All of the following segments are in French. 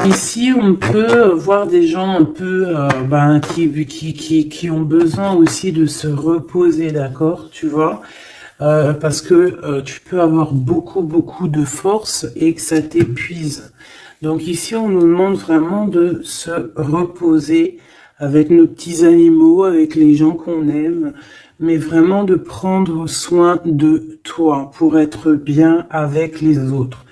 Ici, on peut voir des gens un peu qui ont besoin aussi de se reposer, d'accord, tu vois, parce que tu peux avoir beaucoup de force et que ça t'épuise. Donc ici, on nous demande vraiment de se reposer avec nos petits animaux, avec les gens qu'on aime, mais vraiment de prendre soin de toi pour être bien avec les autres.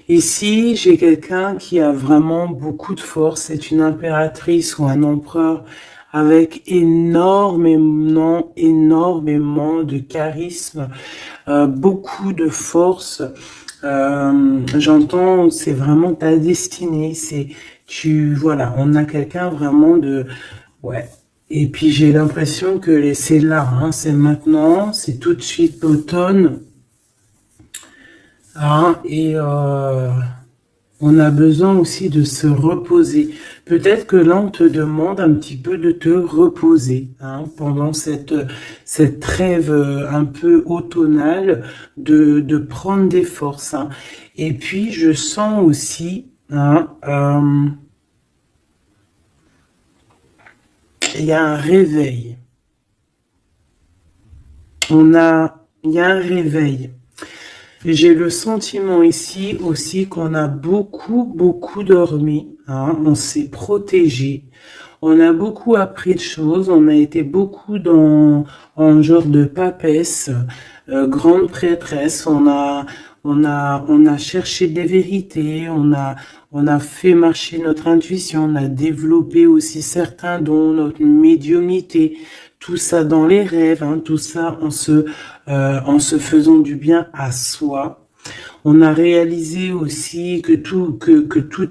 Ici, j'ai quelqu'un qui a vraiment beaucoup de force. C'est une impératrice ou un empereur avec énormément de charisme, beaucoup de force. J'entends, c'est vraiment ta destinée. Voilà, on a quelqu'un vraiment ouais. Et puis j'ai l'impression que c'est là, hein, c'est maintenant, c'est tout de suite l'automne. Hein, et on a besoin aussi de se reposer. Peut-être que là, on te demande un petit peu de te reposer, hein, pendant cette trêve un peu automnale, de prendre des forces. Hein. Et puis, je sens aussi, hein, il y a un réveil. Il y a un réveil. J'ai le sentiment ici aussi qu'on a beaucoup dormi, hein, on s'est protégé, on a beaucoup appris de choses, on a été beaucoup en genre de papesse, grande prêtresse, on a cherché des vérités, on a fait marcher notre intuition, on a développé aussi certains dons, notre médiumnité, tout ça dans les rêves, hein, tout ça en se faisant du bien à soi. On a réalisé aussi que tout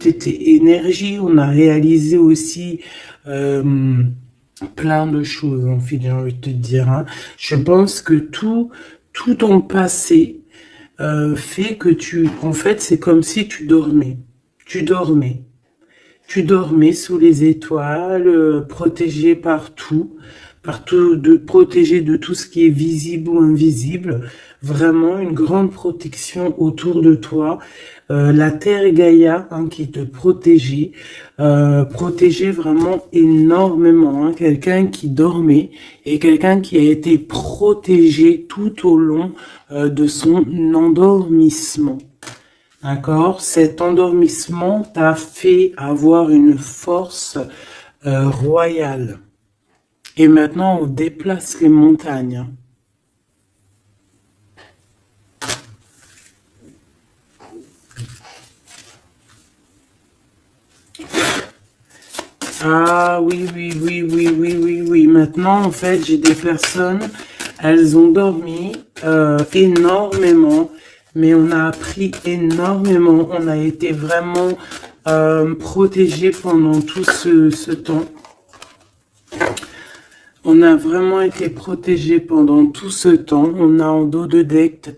était énergie. On a réalisé aussi plein de choses, en fait, j'ai envie de te dire. Hein. Je pense que tout ton passé fait que en fait, c'est comme si tu dormais. Tu dormais. Tu dormais sous les étoiles, protégé partout, protégé de tout ce qui est visible ou invisible. Vraiment une grande protection autour de toi. La Terre et Gaïa, hein, qui te protégeait, protégeait vraiment énormément. Hein, quelqu'un qui dormait et quelqu'un qui a été protégé tout au long de son endormissement. D'accord? Cet endormissement t'a fait avoir une force royale. Et maintenant, on déplace les montagnes. Ah oui. Maintenant, en fait, j'ai des personnes, elles ont dormi énormément, mais on a appris énormément. On a été vraiment protégés pendant tout ce temps. On a vraiment été protégés pendant tout ce temps. On a en dos de deck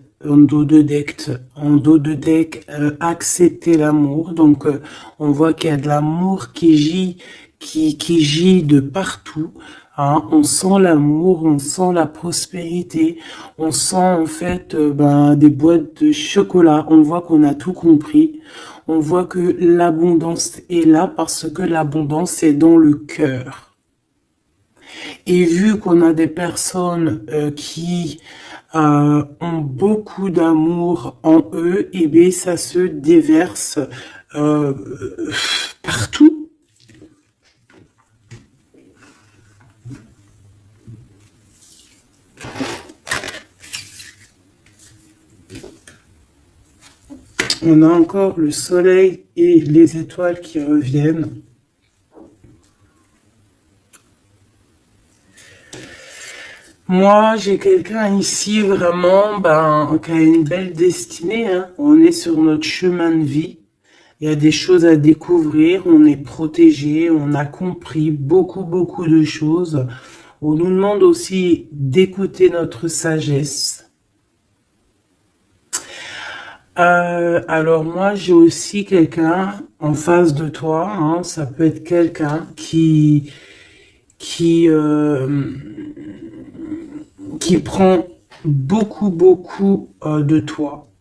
accepté l'amour. Donc on voit qu'il y a de l'amour qui gît de partout. Hein. On sent l'amour, on sent la prospérité, on sent en fait des boîtes de chocolat. On voit qu'on a tout compris. On voit que l'abondance est là parce que l'abondance est dans le cœur. Et vu qu'on a des personnes qui ont beaucoup d'amour en eux, et bien ça se déverse partout. On a encore le soleil et les étoiles qui reviennent. Moi, j'ai quelqu'un ici vraiment qui a une belle destinée. Hein. On est sur notre chemin de vie. Il y a des choses à découvrir. On est protégé. On a compris beaucoup de choses. On nous demande aussi d'écouter notre sagesse. Alors moi, j'ai aussi quelqu'un en face de toi. Hein. Ça peut être quelqu'un qui prend beaucoup de toi,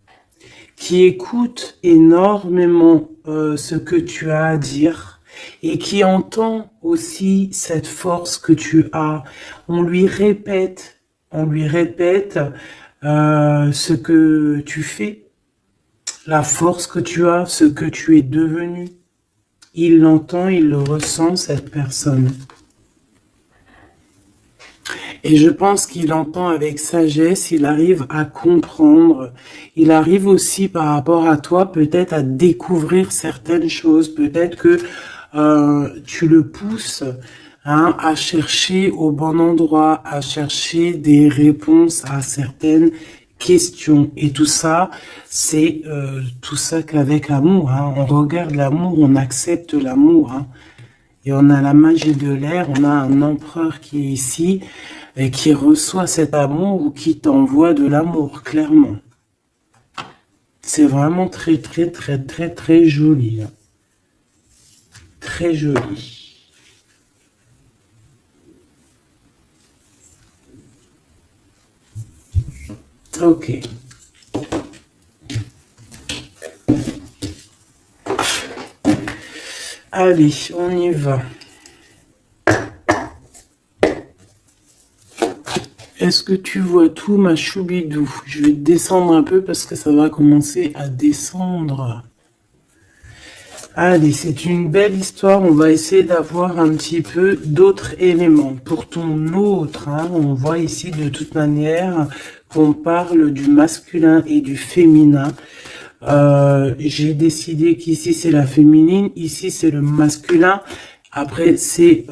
qui écoute énormément ce que tu as à dire et qui entend aussi cette force que tu as. On lui répète ce que tu fais, la force que tu as, ce que tu es devenu. Il l'entend, il le ressent, cette personne. Et je pense qu'il entend avec sagesse, il arrive à comprendre, il arrive aussi par rapport à toi peut-être à découvrir certaines choses, peut-être que tu le pousses à chercher au bon endroit, à chercher des réponses à certaines questions. Et tout ça, c'est tout ça qu'avec amour. On regarde l'amour, on accepte l'amour. Et on a la magie de l'air, on a un empereur qui est ici et qui reçoit cet amour ou qui t'envoie de l'amour, clairement. C'est vraiment très, très, très, très, très joli. Très joli. Ok. Allez, on y va. Est-ce que tu vois tout, ma choubidou? Je vais descendre un peu parce que ça va commencer à descendre. Allez, c'est une belle histoire. On va essayer d'avoir un petit peu d'autres éléments. Pour ton autre, on voit ici de toute manière qu'on parle du masculin et du féminin. J'ai décidé qu'ici c'est la féminine, ici c'est le masculin. Après c'est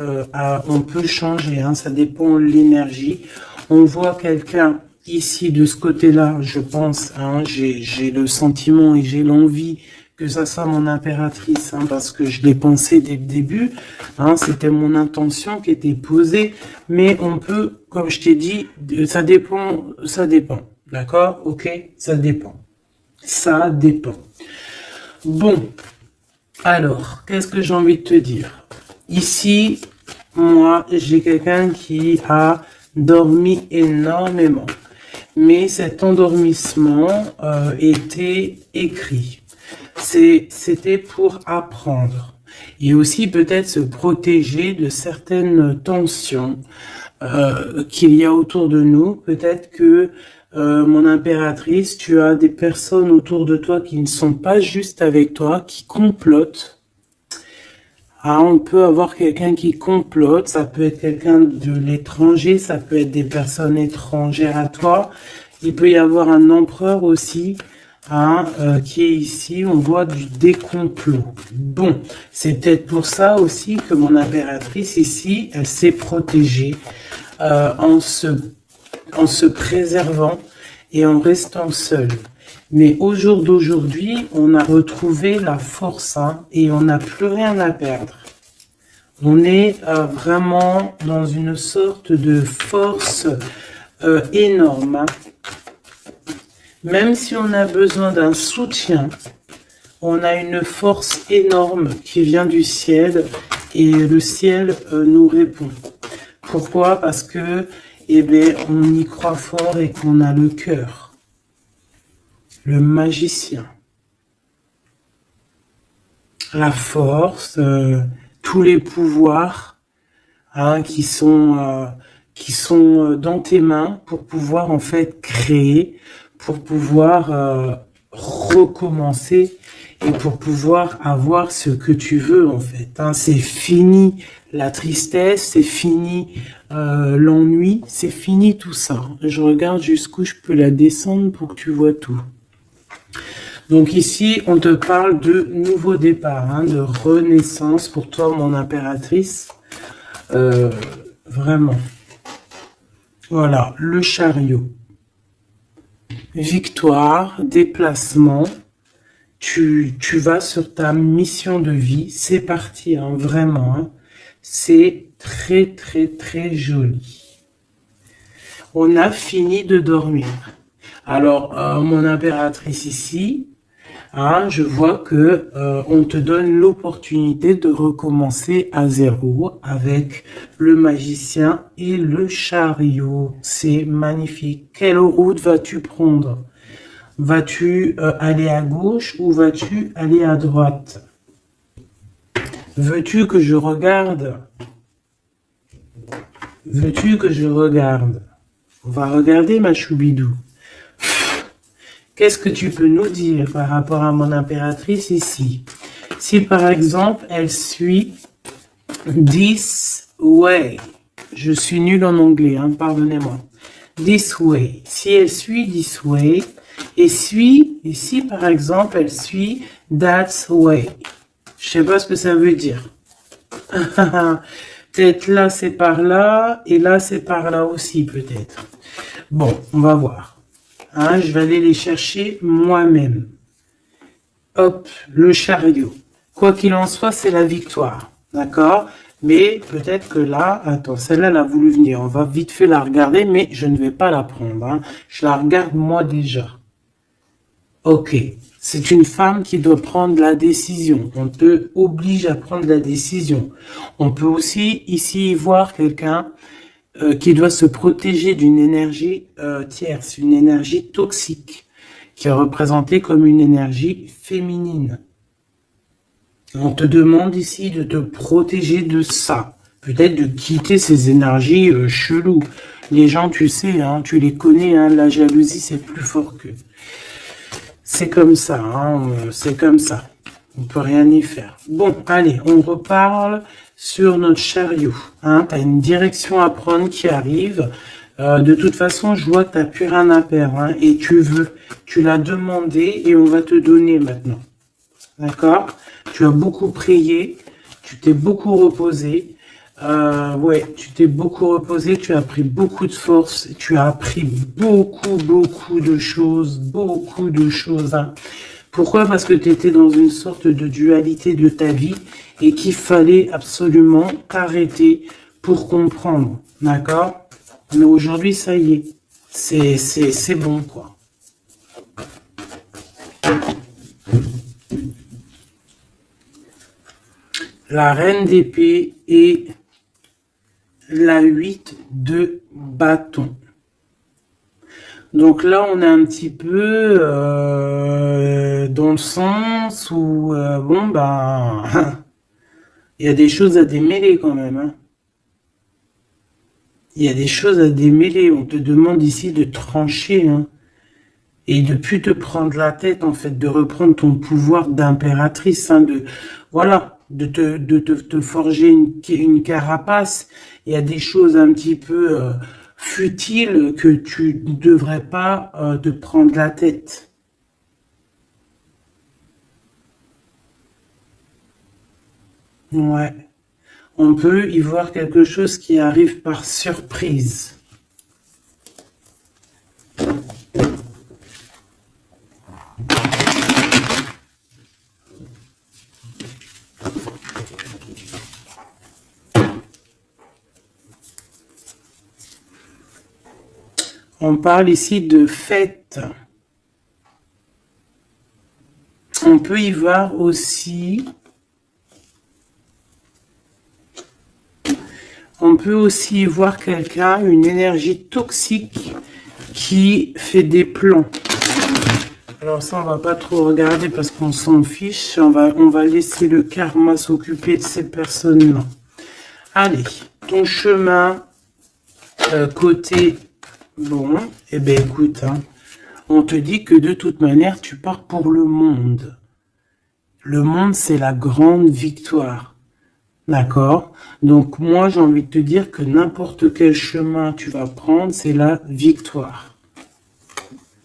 on peut changer, ça dépend de l'énergie. On voit quelqu'un ici de ce côté-là, je pense, j'ai le sentiment et j'ai l'envie que ça soit mon impératrice, parce que je l'ai pensé dès le début, c'était mon intention qui était posée, mais on peut, comme je t'ai dit, ça dépend, d'accord, ok, ça dépend. Ça dépend. Bon, alors, qu'est-ce que j'ai envie de te dire? Ici, moi, j'ai quelqu'un qui a dormi énormément. Mais cet endormissement était écrit. C'était pour apprendre. Et aussi peut-être se protéger de certaines tensions qu'il y a autour de nous. Peut-être que mon impératrice, tu as des personnes autour de toi qui ne sont pas juste avec toi, qui complotent. On peut avoir quelqu'un qui complote, ça peut être quelqu'un de l'étranger, ça peut être des personnes étrangères à toi. Il peut y avoir un empereur aussi, qui est ici, on voit des complots. Bon, c'est peut-être pour ça aussi que mon impératrice ici, elle s'est protégée en se préservant et en restant seule. Mais au jour d'aujourd'hui, on a retrouvé la force et on n'a plus rien à perdre. On est vraiment dans une sorte de force énorme. Même si on a besoin d'un soutien, on a une force énorme qui vient du ciel et le ciel nous répond. Pourquoi? Parce que on y croit fort et qu'on a le cœur. Le magicien. La force, tous les pouvoirs qui sont dans tes mains pour pouvoir en fait créer, pour pouvoir recommencer et pour pouvoir avoir ce que tu veux en fait. C'est fini la tristesse, c'est fini l'ennui, c'est fini tout ça. Je regarde jusqu'où je peux la descendre pour que tu vois tout. Donc ici, on te parle de nouveau départ, de renaissance pour toi, mon impératrice. Vraiment. Voilà, le chariot. Victoire, déplacement. Tu vas sur ta mission de vie. C'est parti, vraiment. C'est très, très, très joli. On a fini de dormir. Alors, mon impératrice ici, je vois que on te donne l'opportunité de recommencer à zéro avec le magicien et le chariot. C'est magnifique. Quelle route vas-tu prendre? Vas-tu aller à gauche ou vas-tu aller à droite? Veux-tu que je regarde? Veux-tu que je regarde? On va regarder ma choubidou. Qu'est-ce que tu peux nous dire par rapport à mon impératrice ici? Si par exemple elle suit this way, je suis nul en anglais, hein, pardonnez-moi. This way, si elle suit this way, et si par exemple elle suit that way, je sais pas ce que ça veut dire. Peut-être là c'est par là, et là c'est par là aussi peut-être. Bon, on va voir. Hein, je vais aller les chercher moi-même. Hop, le chariot. Quoi qu'il en soit, c'est la victoire. D'accord? Mais peut-être que là, attends, celle-là, elle a voulu venir. On va vite fait la regarder, mais je ne vais pas la prendre. Hein. Je la regarde moi déjà. Ok. C'est une femme qui doit prendre la décision. On te oblige à prendre la décision. On peut aussi ici voir quelqu'un qui doit se protéger d'une énergie tierce, une énergie toxique, qui est représentée comme une énergie féminine. On te demande ici de te protéger de ça. Peut-être de quitter ces énergies cheloues. Les gens, tu sais, hein, tu les connais, hein, la jalousie, c'est plus fort qu'eux. C'est comme ça, hein, c'est comme ça. On peut rien y faire. Bon, allez, on reparle sur notre chariot. Hein, tu as une direction à prendre qui arrive. De toute façon, je vois que tu n'as plus rien à perdre. Hein, et tu l'as demandé et on va te donner maintenant. D'accord? Tu as beaucoup prié, tu t'es beaucoup reposé. Ouais, tu t'es beaucoup reposé, tu as pris beaucoup de force, tu as appris beaucoup de choses, Hein. Pourquoi? Parce que tu étais dans une sorte de dualité de ta vie et qu'il fallait absolument t'arrêter pour comprendre. D'accord? Mais aujourd'hui, ça y est, c'est bon, quoi. La reine d'épée et la 8 de bâton. Donc là, on est un petit peu dans le sens où, bon, ben, il y a des choses à démêler quand même. Hein. Il y a des choses à démêler. On te demande ici de trancher. Hein. Et de plus te prendre la tête, en fait, de reprendre ton pouvoir d'impératrice. Hein, voilà, de te forger une carapace. Il y a des choses un petit peu futiles que tu ne devrais pas te prendre la tête. Ouais. On peut y voir quelque chose qui arrive par surprise. On parle ici de fête. On peut y voir aussi... On peut aussi y voir quelqu'un, une énergie toxique qui fait des plans. Alors ça, on va pas trop regarder parce qu'on s'en fiche. On va laisser le karma s'occuper de ces personnes-là. Allez, ton chemin côté... Bon, eh bien écoute, hein, on te dit que de toute manière, tu pars pour le monde. Le monde, c'est la grande victoire. D'accord? Donc moi, j'ai envie de te dire que n'importe quel chemin tu vas prendre, c'est la victoire.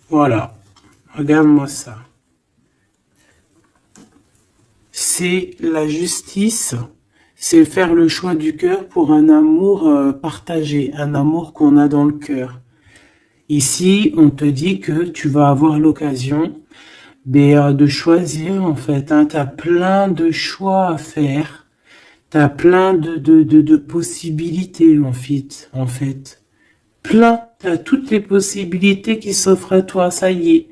Voilà. Regarde-moi ça. C'est la justice, c'est faire le choix du cœur pour un amour partagé, un amour qu'on a dans le cœur. Ici, on te dit que tu vas avoir l'occasion de choisir, en fait. Hein, tu as plein de choix à faire. Tu as plein de possibilités, en fait. Plein. Tu as toutes les possibilités qui s'offrent à toi, ça y est.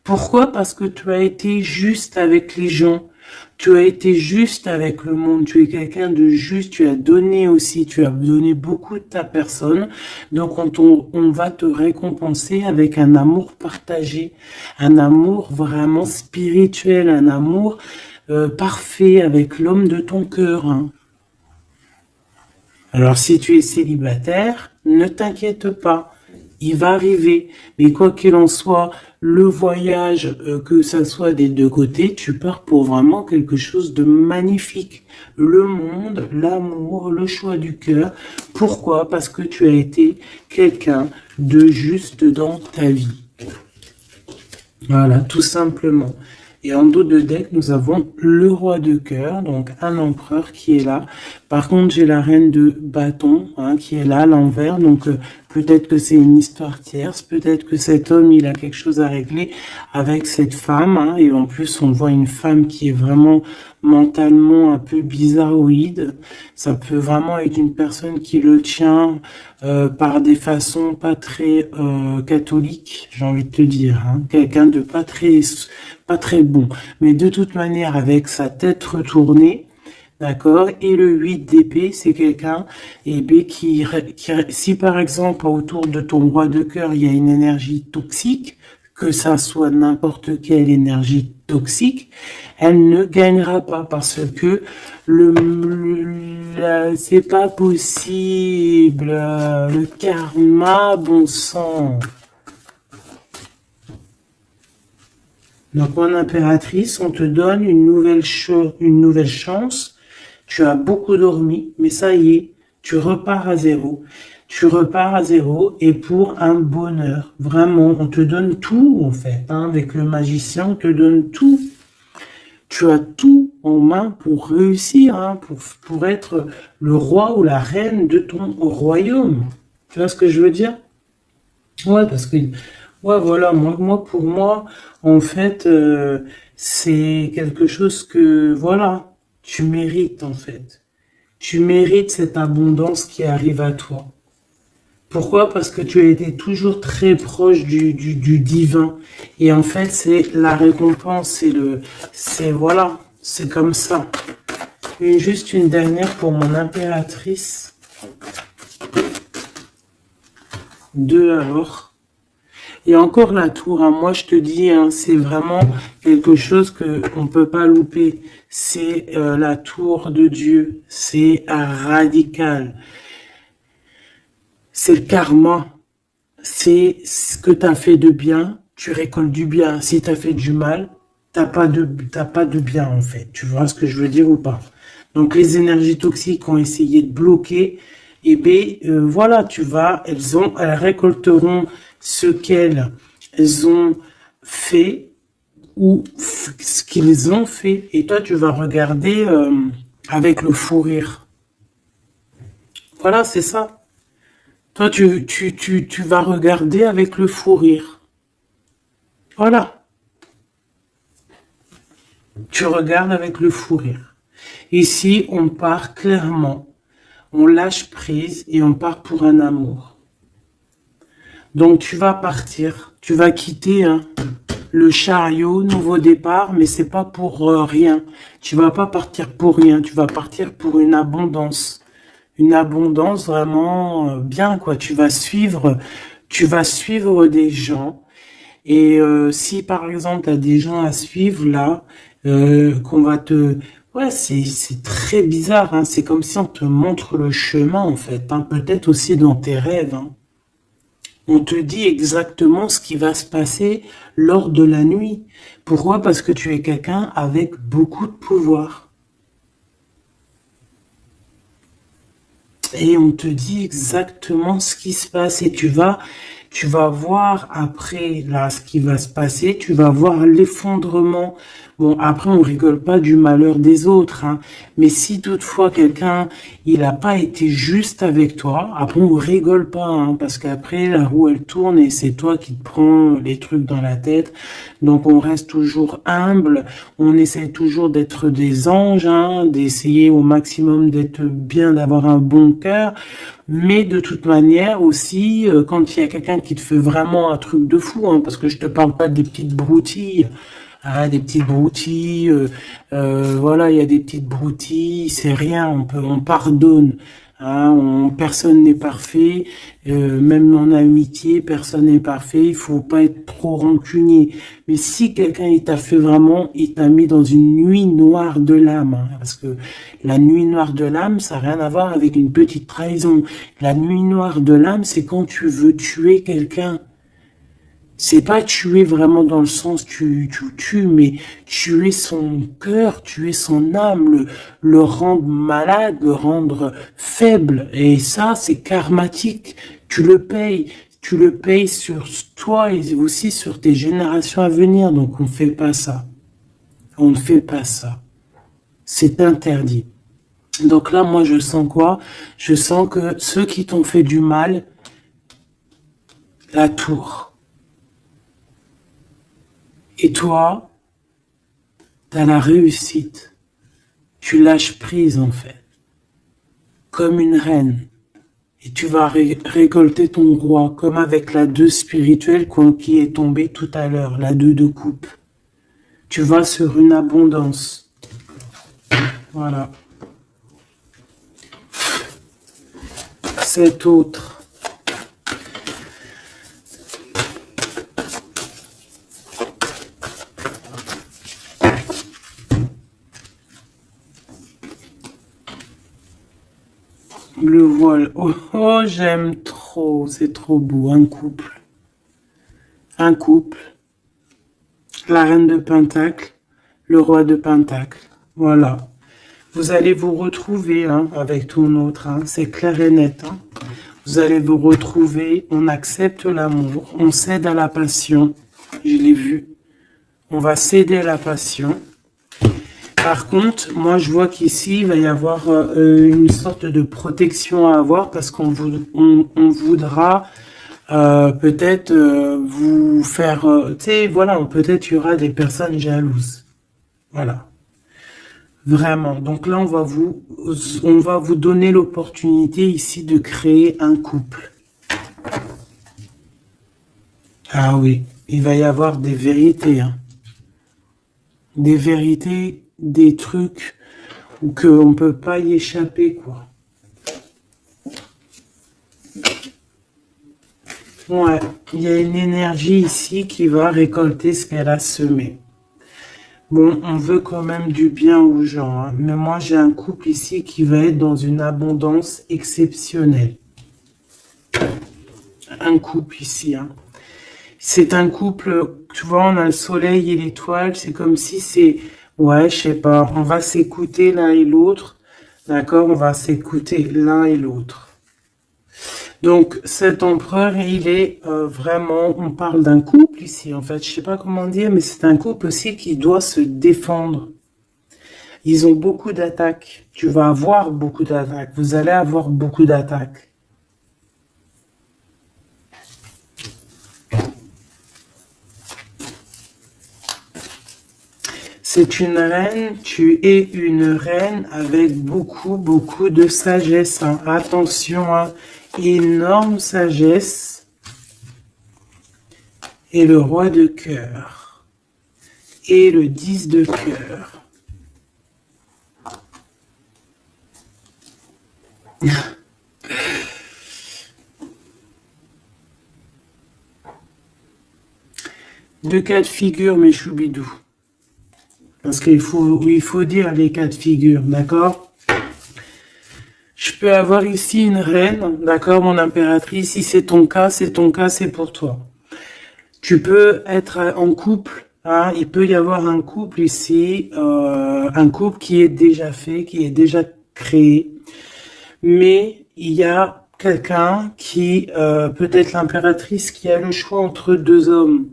Pourquoi? Parce que tu as été juste avec les gens. Tu as été juste avec le monde, tu es quelqu'un de juste, tu as donné aussi, tu as donné beaucoup de ta personne. Donc on va te récompenser avec un amour partagé, un amour vraiment spirituel, un amour parfait avec l'homme de ton cœur, hein. Alors si tu es célibataire, ne t'inquiète pas, il va arriver. Mais quoi qu'il en soit, le voyage, que ça soit des deux côtés, tu pars pour vraiment quelque chose de magnifique. Le monde, l'amour, le choix du cœur. Pourquoi? Parce que tu as été quelqu'un de juste dans ta vie. Voilà, tout simplement. Et en dos de deck, nous avons le roi de cœur, donc un empereur qui est là. Par contre, j'ai la reine de bâton, hein, qui est là à l'envers. Donc, peut-être que c'est une histoire tierce. Peut-être que cet homme, il a quelque chose à régler avec cette femme, hein. Et en plus, on voit une femme qui est vraiment mentalement un peu bizarroïde. Ça peut vraiment être une personne qui le tient par des façons pas très catholiques, j'ai envie de te dire, hein. Quelqu'un de pas très bon. Mais de toute manière, avec sa tête retournée, d'accord, et le 8 d'épée, c'est quelqu'un si par exemple autour de ton roi de cœur, il y a une énergie toxique, que ça soit n'importe quelle énergie toxique, elle ne gagnera pas parce que c'est pas possible. Le karma, bon sang. Donc, mon impératrice, on te donne une nouvelle chance. Tu as beaucoup dormi, mais ça y est, tu repars à zéro. Tu repars à zéro et pour un bonheur. Vraiment, on te donne tout, en fait, hein. Avec le magicien, on te donne tout. Tu as tout en main pour réussir, hein, pour être le roi ou la reine de ton royaume. Tu vois ce que je veux dire? Ouais, parce que, ouais, voilà, pour moi, en fait, c'est quelque chose que, voilà, tu mérites, en fait. Tu mérites cette abondance qui arrive à toi. Pourquoi? Parce que tu as été toujours très proche du divin. Et en fait, c'est la récompense, voilà, c'est comme ça. Juste une dernière pour mon impératrice. 2 alors. Et encore la tour, hein. Moi je te dis, hein, c'est vraiment quelque chose que on peut pas louper. C'est la tour de Dieu. C'est radical. C'est le karma. C'est ce que tu as fait de bien, tu récoltes du bien. Si tu as fait du mal, t'as pas de bien en fait. Tu vois ce que je veux dire ou pas? Donc les énergies toxiques ont essayé de bloquer. Et bien voilà, elles récolteront ce qu'elles ont fait ou ce qu'ils ont fait. Et toi, tu vas regarder avec le fou rire. Voilà, c'est ça. Toi, tu vas regarder avec le fou rire. Voilà. Tu regardes avec le fou rire. Ici, on part clairement. On lâche prise et on part pour un amour. Donc, tu vas partir. Tu vas quitter, hein, le chariot, nouveau départ, mais c'est pas pour rien. Tu vas pas partir pour rien. Tu vas partir pour une abondance. Une abondance vraiment bien, quoi. Tu vas suivre des gens. Et si par exemple tu as des gens à suivre là, qu'on va te... Ouais, c'est très bizarre, hein. C'est comme si on te montre le chemin en fait, hein. Peut-être aussi dans tes rêves, hein. On te dit exactement ce qui va se passer lors de la nuit. Pourquoi? Parce que tu es quelqu'un avec beaucoup de pouvoir. Et on te dit exactement ce qui se passe et tu vas voir après là ce qui va se passer, tu vas voir l'effondrement. Bon, après on rigole pas du malheur des autres, hein, mais si toutefois quelqu'un il a pas été juste avec toi, après on rigole pas, hein, parce qu'après la roue elle tourne et c'est toi qui te prends les trucs dans la tête. Donc on reste toujours humble, on essaie toujours d'être des anges, hein, d'essayer au maximum d'être bien, d'avoir un bon cœur. Mais de toute manière aussi, quand il y a quelqu'un qui te fait vraiment un truc de fou, hein, parce que je te parle pas des petites broutilles, hein, des petites broutilles, voilà, il y a des petites broutilles, c'est rien, on pardonne, hein, personne n'est parfait, même en amitié, personne n'est parfait, il faut pas être trop rancunier. Mais si quelqu'un il t'a fait vraiment, il t'a mis dans une nuit noire de l'âme, hein, parce que la nuit noire de l'âme, ça n'a rien à voir avec une petite trahison. La nuit noire de l'âme, c'est quand tu veux tuer quelqu'un. C'est pas tuer vraiment dans le sens tu tues, mais tuer son cœur, tuer son âme, le rendre malade, le rendre faible. Et ça, c'est karmatique. Tu le payes. Tu le payes sur toi et aussi sur tes générations à venir. Donc on ne fait pas ça. On ne fait pas ça. C'est interdit. Donc là, moi, je sens quoi? Je sens que ceux qui t'ont fait du mal, la tour. Et toi, t'as la réussite. Tu lâches prise, en fait. Comme une reine. Et tu vas récolter ton roi, comme avec la 2 spirituelle qui est tombée tout à l'heure, la 2 de coupe. Tu vas sur une abondance. Voilà. Cet autre. Le voile. Oh, oh, j'aime trop. C'est trop beau. Un couple. Un couple. La reine de Pentacle. Le roi de Pentacle. Voilà. Vous allez vous retrouver hein, avec ton autre. Hein. C'est clair et net. Hein. Vous allez vous retrouver. On accepte l'amour. On cède à la passion. Je l'ai vu. On va céder à la passion. Par contre, moi, je vois qu'ici, il va y avoir une sorte de protection à avoir parce qu'on voudra peut-être vous faire... tu sais, voilà, peut-être il y aura des personnes jalouses. Voilà. Vraiment. Donc là, on va vous donner l'opportunité ici de créer un couple. Ah oui, il va y avoir des vérités. Hein. Des vérités, des trucs ou qu'on ne peut pas y échapper, quoi. Ouais, il y a une énergie ici qui va récolter ce qu'elle a semé. Bon, on veut quand même du bien aux gens, hein, mais moi j'ai un couple ici qui va être dans une abondance exceptionnelle. Un couple ici, hein. C'est un couple, tu vois, on a le soleil et l'étoile, c'est comme si c'est... Ouais, je sais pas, on va s'écouter l'un et l'autre, d'accord? On va s'écouter l'un et l'autre. Donc, cet empereur, il est vraiment... On parle d'un couple ici, en fait, je sais pas comment dire, mais c'est un couple aussi qui doit se défendre. Ils ont beaucoup d'attaques. Tu vas avoir beaucoup d'attaques. Vous allez avoir beaucoup d'attaques. C'est une reine, tu es une reine avec beaucoup, beaucoup de sagesse. Hein. Attention, hein. Énorme sagesse. Et le roi de cœur. Et le 10 de cœur. Deux cas de figure, mes choubidous. Parce qu'il faut dire les cas de figure, d'accord? Je peux avoir ici une reine, d'accord, mon impératrice. Si c'est ton cas, c'est ton cas, c'est pour toi. Tu peux être en couple, hein, il peut y avoir un couple ici, un couple qui est déjà fait, qui est déjà créé. Mais il y a quelqu'un qui, peut-être l'impératrice, qui a le choix entre deux hommes.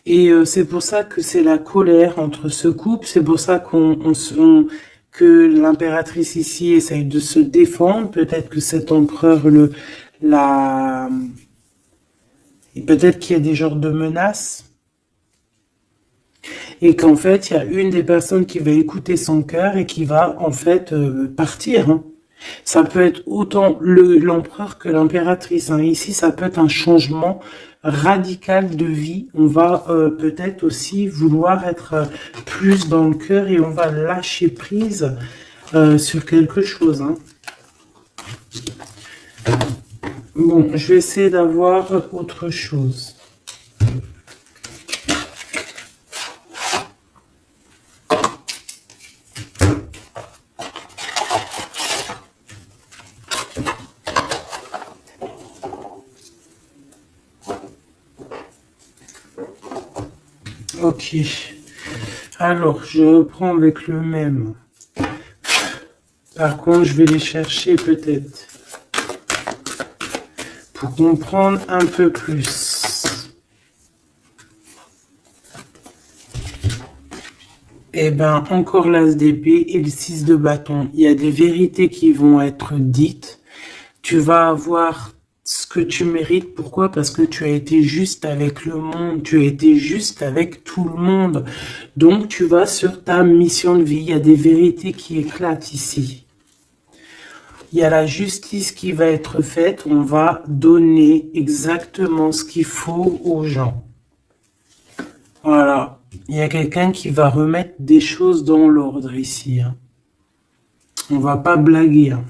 Et c'est pour ça que c'est la colère entre ce couple, c'est pour ça que l'impératrice ici essaye de se défendre, peut-être que cet empereur peut-être qu'il y a des genres de menaces, et qu'en fait, il y a une des personnes qui va écouter son cœur et qui va en fait partir, hein. Ça peut être autant l'empereur que l'impératrice, hein. Ici, ça peut être un changement radical de vie. On va peut-être aussi vouloir être plus dans le cœur et on va lâcher prise sur quelque chose, hein. Bon, je vais essayer d'avoir autre chose. Ok. Alors, je reprends avec le même. Par contre, je vais les chercher peut-être pour comprendre un peu plus. Eh ben, encore l'as d'épée et le 6 de bâton. Il y a des vérités qui vont être dites. Tu vas avoir ce que tu mérites. Pourquoi? Parce que tu as été juste avec le monde. Tu as été juste avec tout le monde. Donc, tu vas sur ta mission de vie. Il y a des vérités qui éclatent ici. Il y a la justice qui va être faite. On va donner exactement ce qu'il faut aux gens. Voilà. Il y a quelqu'un qui va remettre des choses dans l'ordre ici, hein. On va pas blaguer, hein.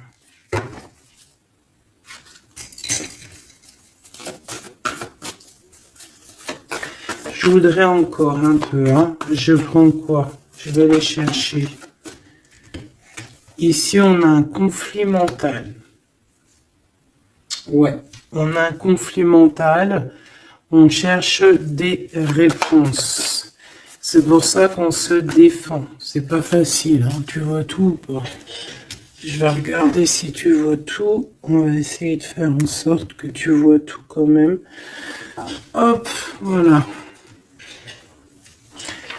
Je voudrais encore un peu, hein. Je prends quoi? Je vais les chercher. Ici, on a un conflit mental. Ouais, on a un conflit mental. On cherche des réponses. C'est pour ça qu'on se défend. C'est pas facile, hein. Tu vois tout ou pas? Je vais regarder si tu vois tout. On va essayer de faire en sorte que tu vois tout quand même. Hop, voilà.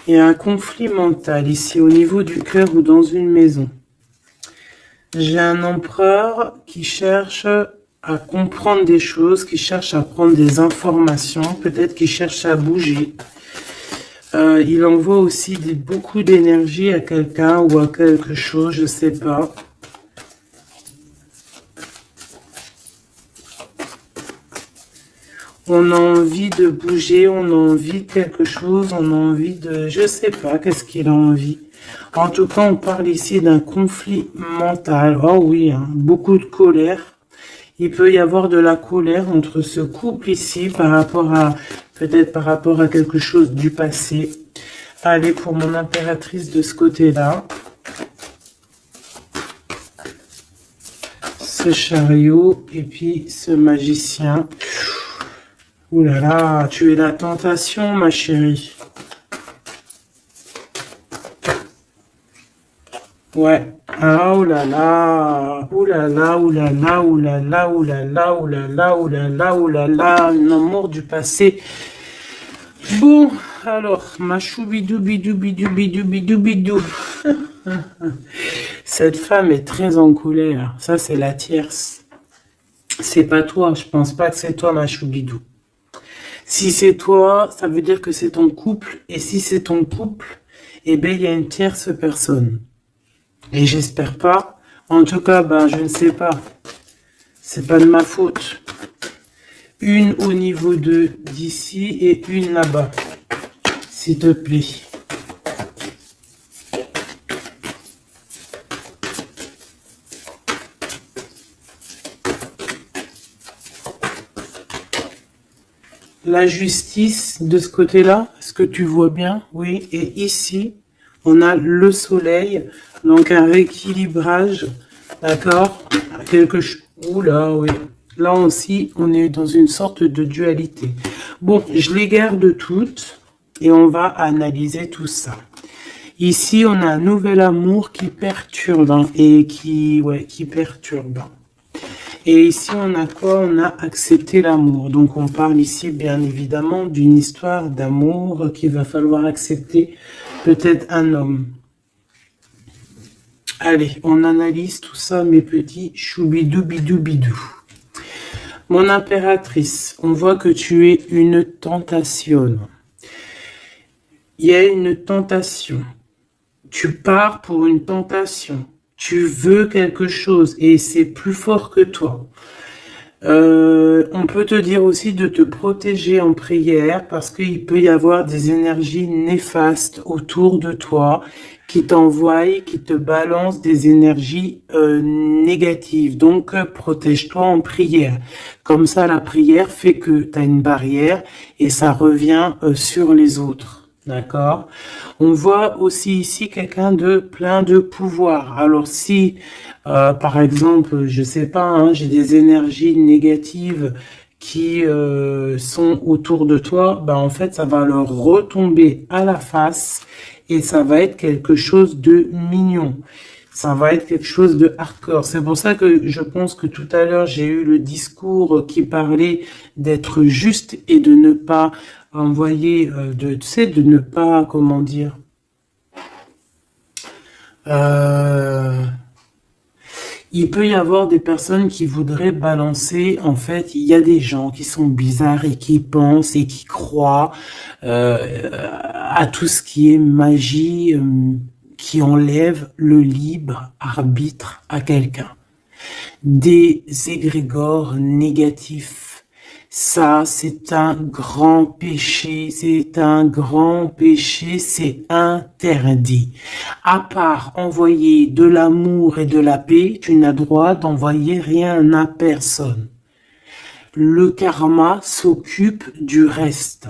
Il y a un conflit mental ici au niveau du cœur ou dans une maison. J'ai un empereur qui cherche à comprendre des choses, qui cherche à prendre des informations, peut-être qu'il cherche à bouger. Il envoie aussi beaucoup d'énergie à quelqu'un ou à quelque chose, je sais pas. On a envie de bouger, on a envie de quelque chose, on a envie de... Je sais pas, qu'est-ce qu'il a envie. En tout cas, on parle ici d'un conflit mental. Oh oui, hein, beaucoup de colère. Il peut y avoir de la colère entre ce couple ici par rapport à... Peut-être par rapport à quelque chose du passé. Allez, pour mon impératrice de ce côté-là. Ce chariot et puis ce magicien. Ouh là là, tu es la tentation, ma chérie. Ouais. Ah, oh là là. Ouh là là, ouh là là, ouh là là, ouh là là, ouh là là, ouh là là, ouh là là. Un amour du passé. Bon, alors, ma choubidou, bidou, bidou, bidou, bidou, bidou. Cette femme est très en colère. Ça, c'est la tierce. C'est pas toi. Je pense pas que c'est toi, ma choubidou. Si c'est toi, ça veut dire que c'est ton couple. Et si c'est ton couple, eh bien, il y a une tierce personne. Et j'espère pas. En tout cas, ben, je ne sais pas. C'est pas de ma faute. Une au niveau d'ici et une là-bas. S'il te plaît. La justice de ce côté-là, est-ce que tu vois bien? Oui. Et ici, on a le soleil, donc un rééquilibrage, d'accord? Quelque chose. Oula, oui. Là aussi, on est dans une sorte de dualité. Bon, je les garde toutes et on va analyser tout ça. Ici, on a un nouvel amour qui perturbe, hein, et qui perturbe. Et ici, on a quoi? On a accepté l'amour. Donc, on parle ici, bien évidemment, d'une histoire d'amour qu'il va falloir accepter, peut-être un homme. Allez, on analyse tout ça, mes petits choubidou bidou bidou. Mon impératrice, on voit que tu es une tentation. Il y a une tentation. Tu pars pour une tentation. Tu veux quelque chose et c'est plus fort que toi. On peut te dire aussi de te protéger en prière parce qu'il peut y avoir des énergies néfastes autour de toi qui t'envoient, qui te balancent des énergies négatives. Donc, protège-toi en prière. Comme ça, la prière fait que tu as une barrière et ça revient sur les autres. D'accord? On voit aussi ici quelqu'un de plein de pouvoir. Alors si, par exemple, je sais pas, hein, j'ai des énergies négatives qui sont autour de toi, ben en fait, ça va leur retomber à la face et ça va être quelque chose de mignon. Ça va être quelque chose de hardcore. C'est pour ça que je pense que tout à l'heure, j'ai eu le discours qui parlait d'être juste et de ne pas envoyer, tu sais, de ne pas, comment dire, euh, il peut y avoir des personnes qui voudraient balancer, en fait, il y a des gens qui sont bizarres et qui pensent et qui croient à tout ce qui est magie, qui enlève le libre arbitre à quelqu'un. Des égrégores négatifs. Ça, c'est un grand péché, c'est un grand péché, c'est interdit. À part envoyer de l'amour et de la paix, tu n'as droit d'envoyer rien à personne. Le karma s'occupe du reste.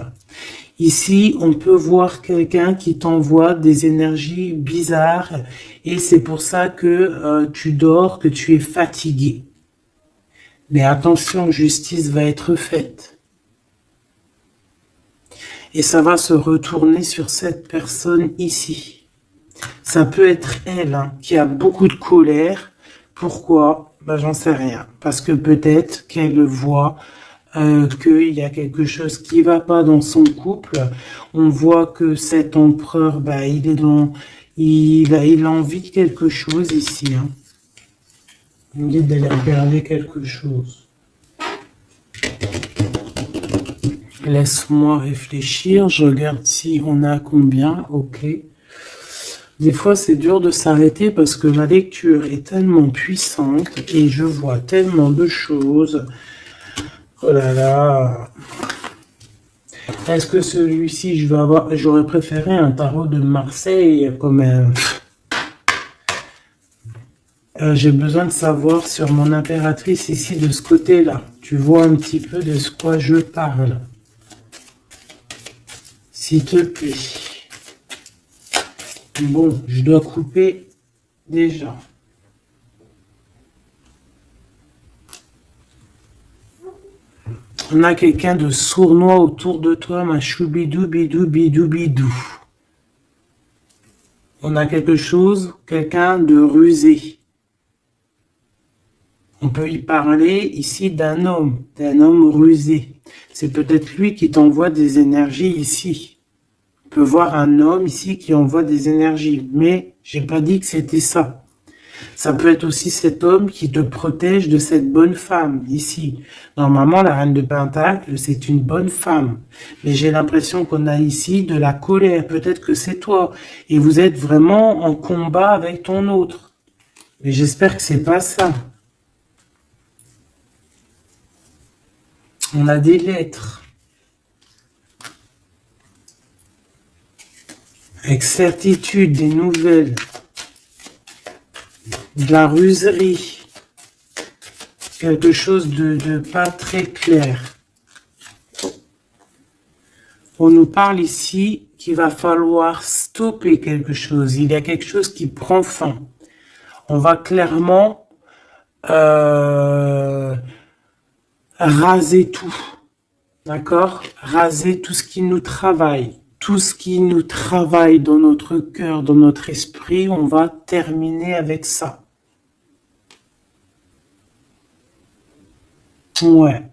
Ici, on peut voir quelqu'un qui t'envoie des énergies bizarres et c'est pour ça que tu dors, que tu es fatigué. Mais attention, justice va être faite. Et ça va se retourner sur cette personne ici. Ça peut être elle hein, qui a beaucoup de colère. Pourquoi? Ben, j'en sais rien. Parce que peut-être qu'elle voit qu'il y a quelque chose qui va pas dans son couple. On voit que cet empereur, ben, il est dans, il a envie de quelque chose ici. Hein. Il me dit d'aller regarder quelque chose. Laisse-moi réfléchir. Je regarde si on a combien. Ok. Des fois, c'est dur de s'arrêter parce que ma lecture est tellement puissante et je vois tellement de choses. Oh là là. Est-ce que celui-ci, j'aurais préféré un tarot de Marseille comme un... j'ai besoin de savoir sur mon impératrice ici de ce côté-là. Tu vois un petit peu de ce quoi je parle. S'il te plaît. Bon, je dois couper déjà. On a quelqu'un de sournois autour de toi, ma choubidou, bidou, bidou, bidou. On a quelque chose, quelqu'un de rusé. On peut y parler ici d'un homme rusé. C'est peut-être lui qui t'envoie des énergies ici. On peut voir un homme ici qui envoie des énergies, mais j'ai pas dit que c'était ça. Ça peut être aussi cet homme qui te protège de cette bonne femme, ici. Normalement, la reine de Pentacle, c'est une bonne femme. Mais j'ai l'impression qu'on a ici de la colère. Peut-être que c'est toi. Et vous êtes vraiment en combat avec ton autre. Mais j'espère que c'est pas ça. On a des lettres. Avec certitude, des nouvelles. De la ruserie. Quelque chose de pas très clair. On nous parle ici qu'il va falloir stopper quelque chose. Il y a quelque chose qui prend fin. On va clairement raser tout. D'accord? Raser tout ce qui nous travaille. Tout ce qui nous travaille dans notre cœur, dans notre esprit, on va terminer avec ça. Ouais.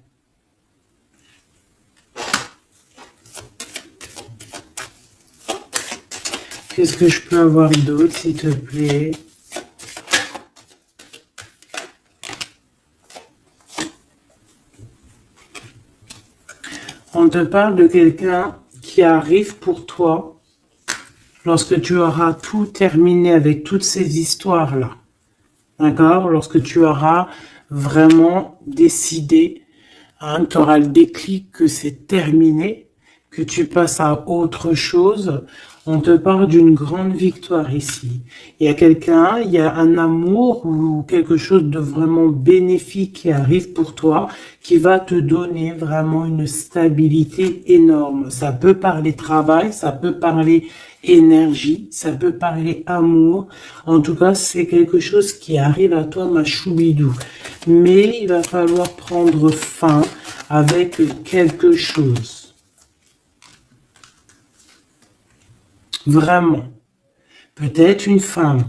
Qu'est-ce que je peux avoir d'autre, s'il te plaît? On te parle de quelqu'un qui arrive pour toi lorsque tu auras tout terminé avec toutes ces histoires-là. D'accord? Lorsque tu auras vraiment décidé, hein, tu auras le déclic que c'est terminé, que tu passes à autre chose. On te parle d'une grande victoire ici. Il y a quelqu'un, il y a un amour ou quelque chose de vraiment bénéfique qui arrive pour toi, qui va te donner vraiment une stabilité énorme. Ça peut parler travail, ça peut parler énergie, ça peut parler amour. En tout cas, c'est quelque chose qui arrive à toi, ma choubidou. Mais il va falloir prendre fin avec quelque chose. Vraiment. Peut-être une femme.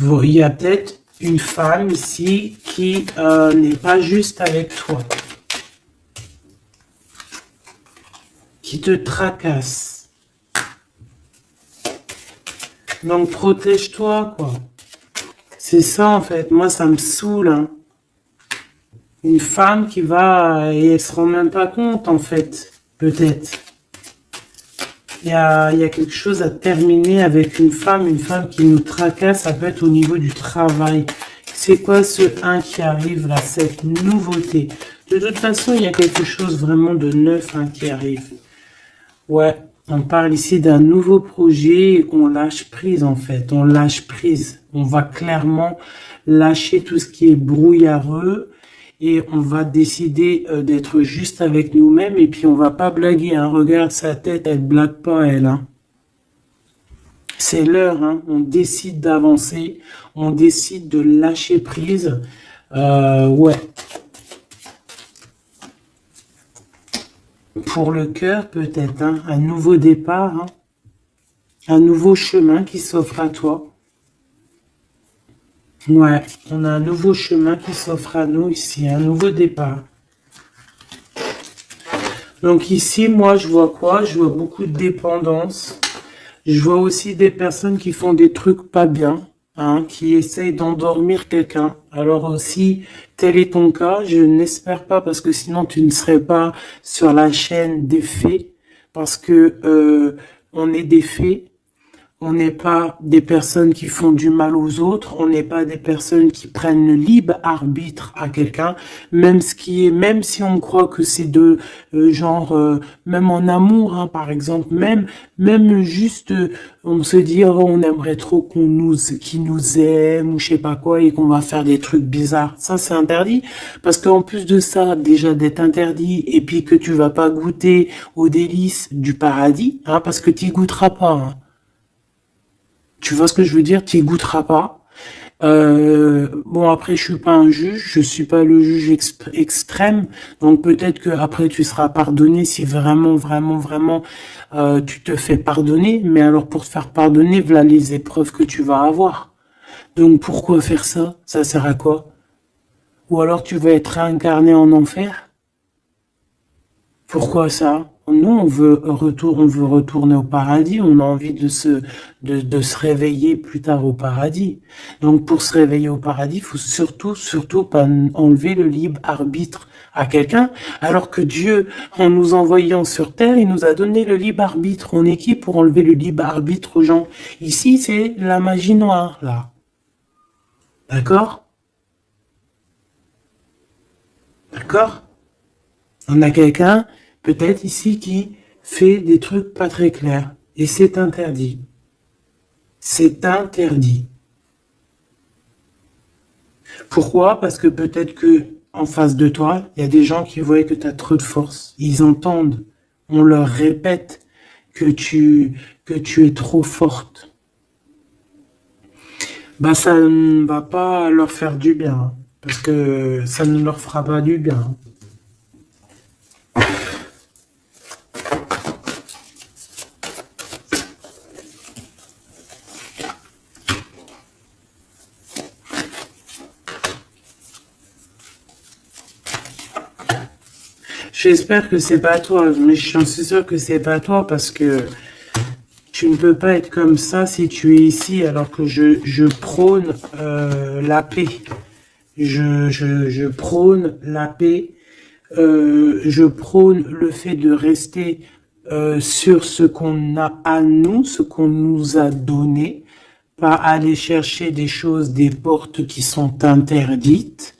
Il y a peut-être une femme ici qui n'est pas juste avec toi, qui te tracasse. Donc protège-toi, quoi. C'est ça en fait. Moi, ça me saoule. Hein. Une femme qui va et elle se rend même pas compte en fait. Peut-être. Il y a quelque chose à terminer avec une femme qui nous tracasse, ça peut être au niveau du travail. C'est quoi ce 1 qui arrive là, cette nouveauté? De toute façon, il y a quelque chose vraiment de neuf qui arrive. Ouais, on parle ici d'un nouveau projet, on lâche prise en fait, on lâche prise. On va clairement lâcher tout ce qui est brouillareux et on va décider d'être juste avec nous-mêmes et puis on va pas blaguer. Hein. Regarde sa tête, elle blague pas elle. Hein. C'est l'heure, hein. On décide d'avancer, on décide de lâcher prise. Ouais. Pour le cœur, peut-être, hein, un nouveau départ, hein, un nouveau chemin qui s'offre à toi. Ouais, on a un nouveau chemin qui s'offre à nous ici, un nouveau départ. Donc ici, moi, je vois quoi? Je vois beaucoup de dépendance. Je vois aussi des personnes qui font des trucs pas bien, hein, qui essayent d'endormir quelqu'un. Alors aussi, tel est ton cas, je n'espère pas parce que sinon tu ne serais pas sur la chaîne des faits, parce que on est des faits. On n'est pas des personnes qui font du mal aux autres, on n'est pas des personnes qui prennent le libre arbitre à quelqu'un, même si on croit que c'est de même en amour, hein, par exemple, même juste, on se dit, oh, on aimerait trop qu'il nous aime ou je sais pas quoi et qu'on va faire des trucs bizarres. Ça, c'est interdit, parce qu'en plus de ça, déjà d'être interdit et puis que tu vas pas goûter aux délices du paradis, hein, parce que tu y goûteras pas. Hein. Tu vois ce que je veux dire? Tu y goûteras pas. Bon, après, je suis pas un juge, je suis pas le juge extrême, donc peut-être que après tu seras pardonné si vraiment, vraiment, vraiment tu te fais pardonner. Mais alors pour te faire pardonner, voilà les épreuves que tu vas avoir. Donc pourquoi faire ça? Ça sert à quoi? Ou alors tu vas être réincarné en enfer? Pourquoi ça? Nous, on veut retourner au paradis, on a envie de se réveiller plus tard au paradis. Donc, pour se réveiller au paradis, il faut surtout pas enlever le libre arbitre à quelqu'un, alors que Dieu, en nous envoyant sur terre, il nous a donné le libre arbitre. On est qui pour enlever le libre arbitre aux gens? Ici, c'est la magie noire, là. D'accord? D'accord? On a quelqu'un, peut-être ici, qui fait des trucs pas très clairs. Et c'est interdit. C'est interdit. Pourquoi? Parce que peut-être que en face de toi, il y a des gens qui voient que tu as trop de force. Ils entendent. On leur répète que tu es trop forte. Bah, ça ne va pas leur faire du bien. Hein, parce que ça ne leur fera pas du bien. Hein. J'espère que c'est pas toi, mais je suis sûr que c'est pas toi parce que tu ne peux pas être comme ça si tu es ici alors que je prône la paix. Je prône la paix. Je prône le fait de rester sur ce qu'on a à nous, ce qu'on nous a donné. pas aller chercher des choses, des portes qui sont interdites.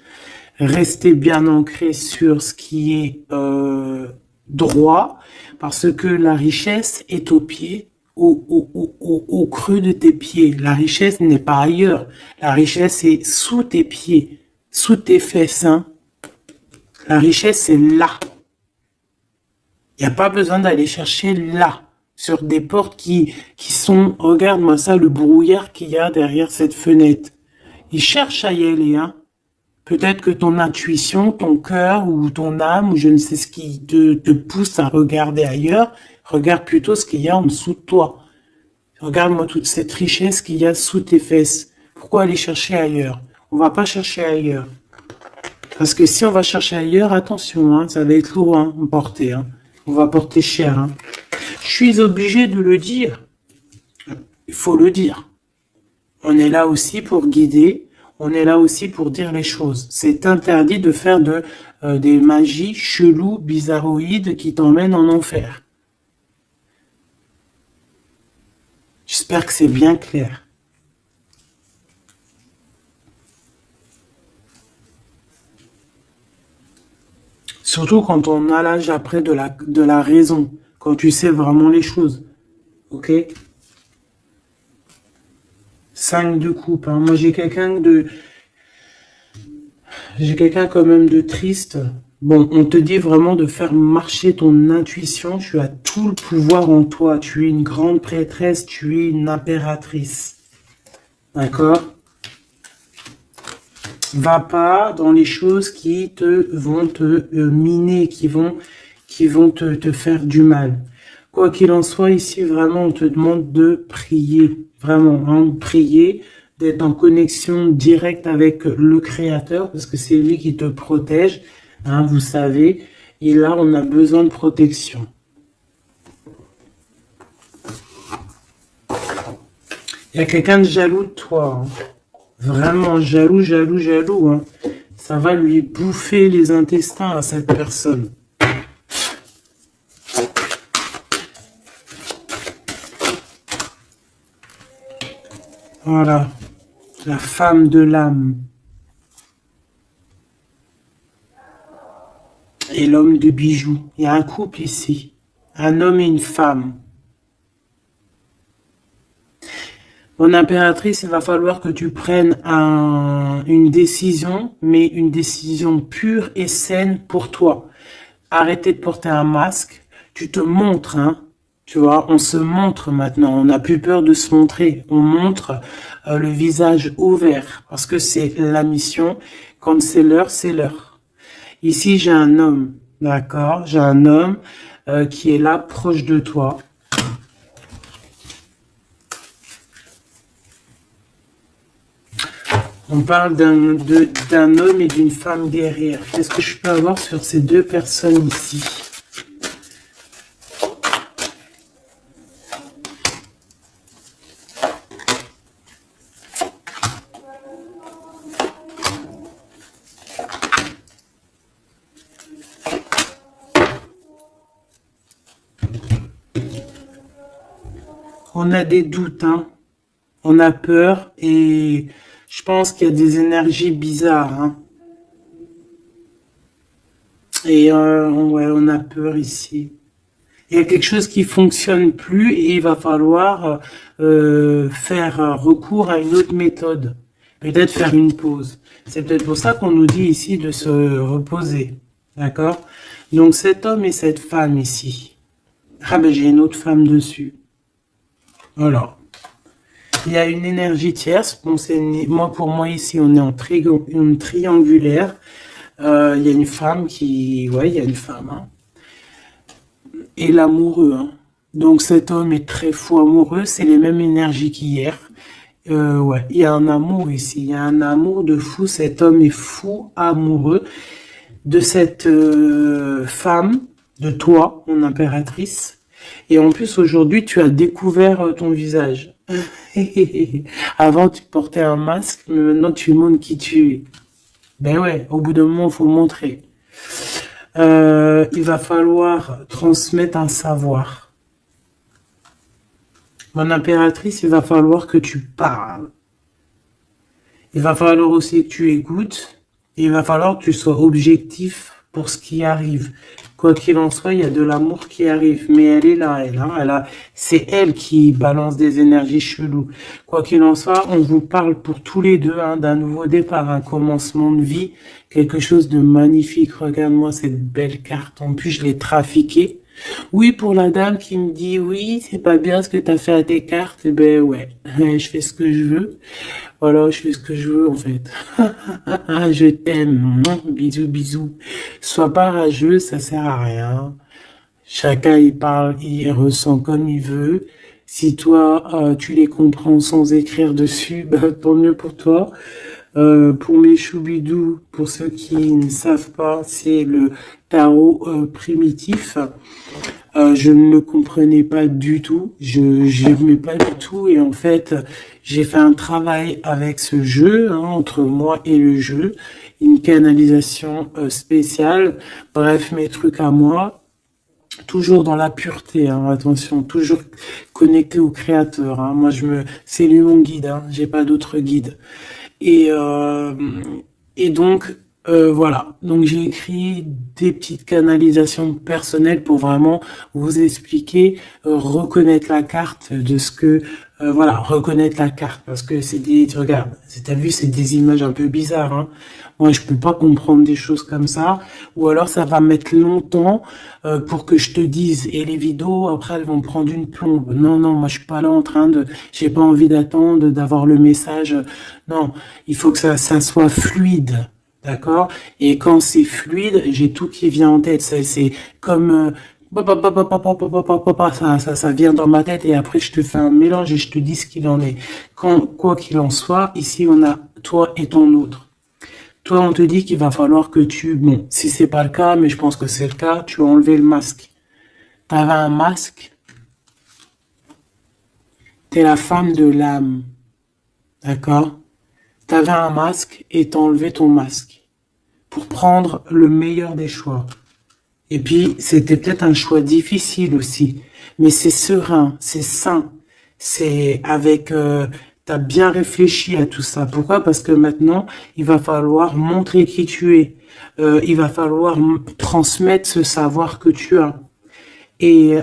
Rester bien ancré sur ce qui est droit, parce que la richesse est au pied, au creux de tes pieds. La richesse n'est pas ailleurs. La richesse est sous tes pieds, sous tes fesses. Hein. La richesse est là. Il n'y a pas besoin d'aller chercher là, sur des portes qui sont... Regarde-moi ça, le brouillard qu'il y a derrière cette fenêtre. Il cherche à y aller, hein. Peut-être que ton intuition, ton cœur ou ton âme ou je ne sais ce qui te pousse à regarder ailleurs, regarde plutôt ce qu'il y a en dessous de toi. Regarde-moi toute cette richesse qu'il y a sous tes fesses. Pourquoi aller chercher ailleurs? On va pas chercher ailleurs. Parce que si on va chercher ailleurs, attention, hein, ça va être lourd hein, à porter. Hein. On va porter cher. Hein. Je suis obligé de le dire. Il faut le dire. On est là aussi pour guider. On est là aussi pour dire les choses. C'est interdit de faire des magies cheloues, bizarroïdes qui t'emmènent en enfer. J'espère que c'est bien clair. Surtout quand on a l'âge après de la raison. Quand tu sais vraiment les choses. Ok ? 5 de coupe. Hein. Moi, j'ai quelqu'un quand même de triste. Bon, on te dit vraiment de faire marcher ton intuition. Tu as tout le pouvoir en toi. Tu es une grande prêtresse. Tu es une impératrice. D'accord ? Va pas dans les choses qui vont te miner, qui vont te faire du mal. Quoi qu'il en soit, ici, vraiment, on te demande de prier. Vraiment, hein, prier, d'être en connexion directe avec le Créateur, parce que c'est lui qui te protège, hein, vous savez. Et là, on a besoin de protection. Il y a quelqu'un de jaloux de toi. Hein. Vraiment jaloux, jaloux, jaloux. Hein. Ça va lui bouffer les intestins à cette personne. Voilà, la femme de l'âme. Et l'homme de bijoux. Il y a un couple ici. Un homme et une femme. Mon impératrice, il va falloir que tu prennes une décision, mais une décision pure et saine pour toi. Arrêtez de porter un masque. Tu te montres, hein. Tu vois, on se montre maintenant. On n'a plus peur de se montrer. On montre le visage ouvert parce que c'est la mission. Quand c'est l'heure, c'est l'heure. Ici, j'ai un homme, d'accord? J'ai un homme qui est là, proche de toi. On parle d'un homme et d'une femme guerrière. Qu'est-ce que je peux avoir sur ces deux personnes ici? On a des doutes, hein. On a peur et je pense qu'il y a des énergies bizarres. Hein. Et ouais, on a peur ici. Il y a quelque chose qui fonctionne plus et il va falloir faire recours à une autre méthode. Peut-être faire une pause. C'est peut-être pour ça qu'on nous dit ici de se reposer. D'accord? Donc cet homme et cette femme ici. Ah ben j'ai une autre femme dessus. Voilà. Il y a une énergie tierce. Bon, pour moi ici, on est en triangulaire. Il y a une femme ouais, il y a une femme. Hein. Et l'amoureux. Hein. Donc cet homme est très fou amoureux. C'est les mêmes énergies qu'hier. Ouais, il y a un amour ici. Il y a un amour de fou. Cet homme est fou amoureux de cette femme, de toi, mon impératrice. Et en plus, aujourd'hui, tu as découvert ton visage. Avant, tu portais un masque, mais maintenant, tu montres qui tu es. Ben ouais, au bout d'un moment, il faut montrer. Il va falloir transmettre un savoir. Mon impératrice, il va falloir que tu parles. Il va falloir aussi que tu écoutes. Il va falloir que tu sois objectif pour ce qui arrive. Quoi qu'il en soit, il y a de l'amour qui arrive. Mais elle est là, c'est elle qui balance des énergies cheloues. Quoi qu'il en soit, on vous parle pour tous les deux d'un nouveau départ, un commencement de vie, quelque chose de magnifique. Regarde-moi cette belle carte. En plus, je l'ai trafiquée. Oui, pour la dame qui me dit, oui, c'est pas bien ce que tu as fait à tes cartes, eh ben ouais, je fais ce que je veux. Voilà, je fais ce que je veux en fait. Je t'aime. Bisous, bisous. Sois pas rageux, ça sert à rien. Chacun il parle, il ressent comme il veut. Si toi, tu les comprends sans écrire dessus, bah, tant mieux pour toi. Pour mes choubidous, pour ceux qui ne savent pas, c'est le tarot primitif. Je ne le comprenais pas du tout, je n'aimais pas du tout, et en fait, j'ai fait un travail avec ce jeu, entre moi et le jeu, une canalisation spéciale, bref, mes trucs à moi, toujours dans la pureté, attention, toujours connecté au créateur, moi c'est lui mon guide, j'ai pas d'autre guide. Et, euh, et donc, voilà. Donc, j'ai écrit des petites canalisations personnelles pour vraiment vous expliquer, reconnaître la carte de ce que, voilà, reconnaître la carte. Parce que regarde, t'as vu, c'est des images un peu bizarres, Moi, je peux pas comprendre des choses comme ça. Ou alors, ça va mettre longtemps, pour que je te dise. Et les vidéos, après, elles vont prendre une plombe. Non, non, moi, je suis pas là en train j'ai pas envie d'attendre, d'avoir le message. Non, il faut que ça soit fluide. D'accord? Et quand c'est fluide, j'ai tout qui vient en tête. C'est comme ça vient dans ma tête et après je te fais un mélange et je te dis ce qu'il en est. Quoi qu'il en soit, ici on a toi et ton autre. Toi, on te dit qu'il va falloir que bon, si c'est pas le cas, mais je pense que c'est le cas, tu as enlevé le masque. T'avais un masque, t'es la femme de l'âme. D'accord? T'avais un masque et t'as enlevé ton masque pour prendre le meilleur des choix. Et puis, c'était peut-être un choix difficile aussi, mais c'est serein, c'est sain, c'est avec... t'as bien réfléchi à tout ça. Pourquoi? Parce que maintenant, il va falloir montrer qui tu es. Il va falloir transmettre ce savoir que tu as. Et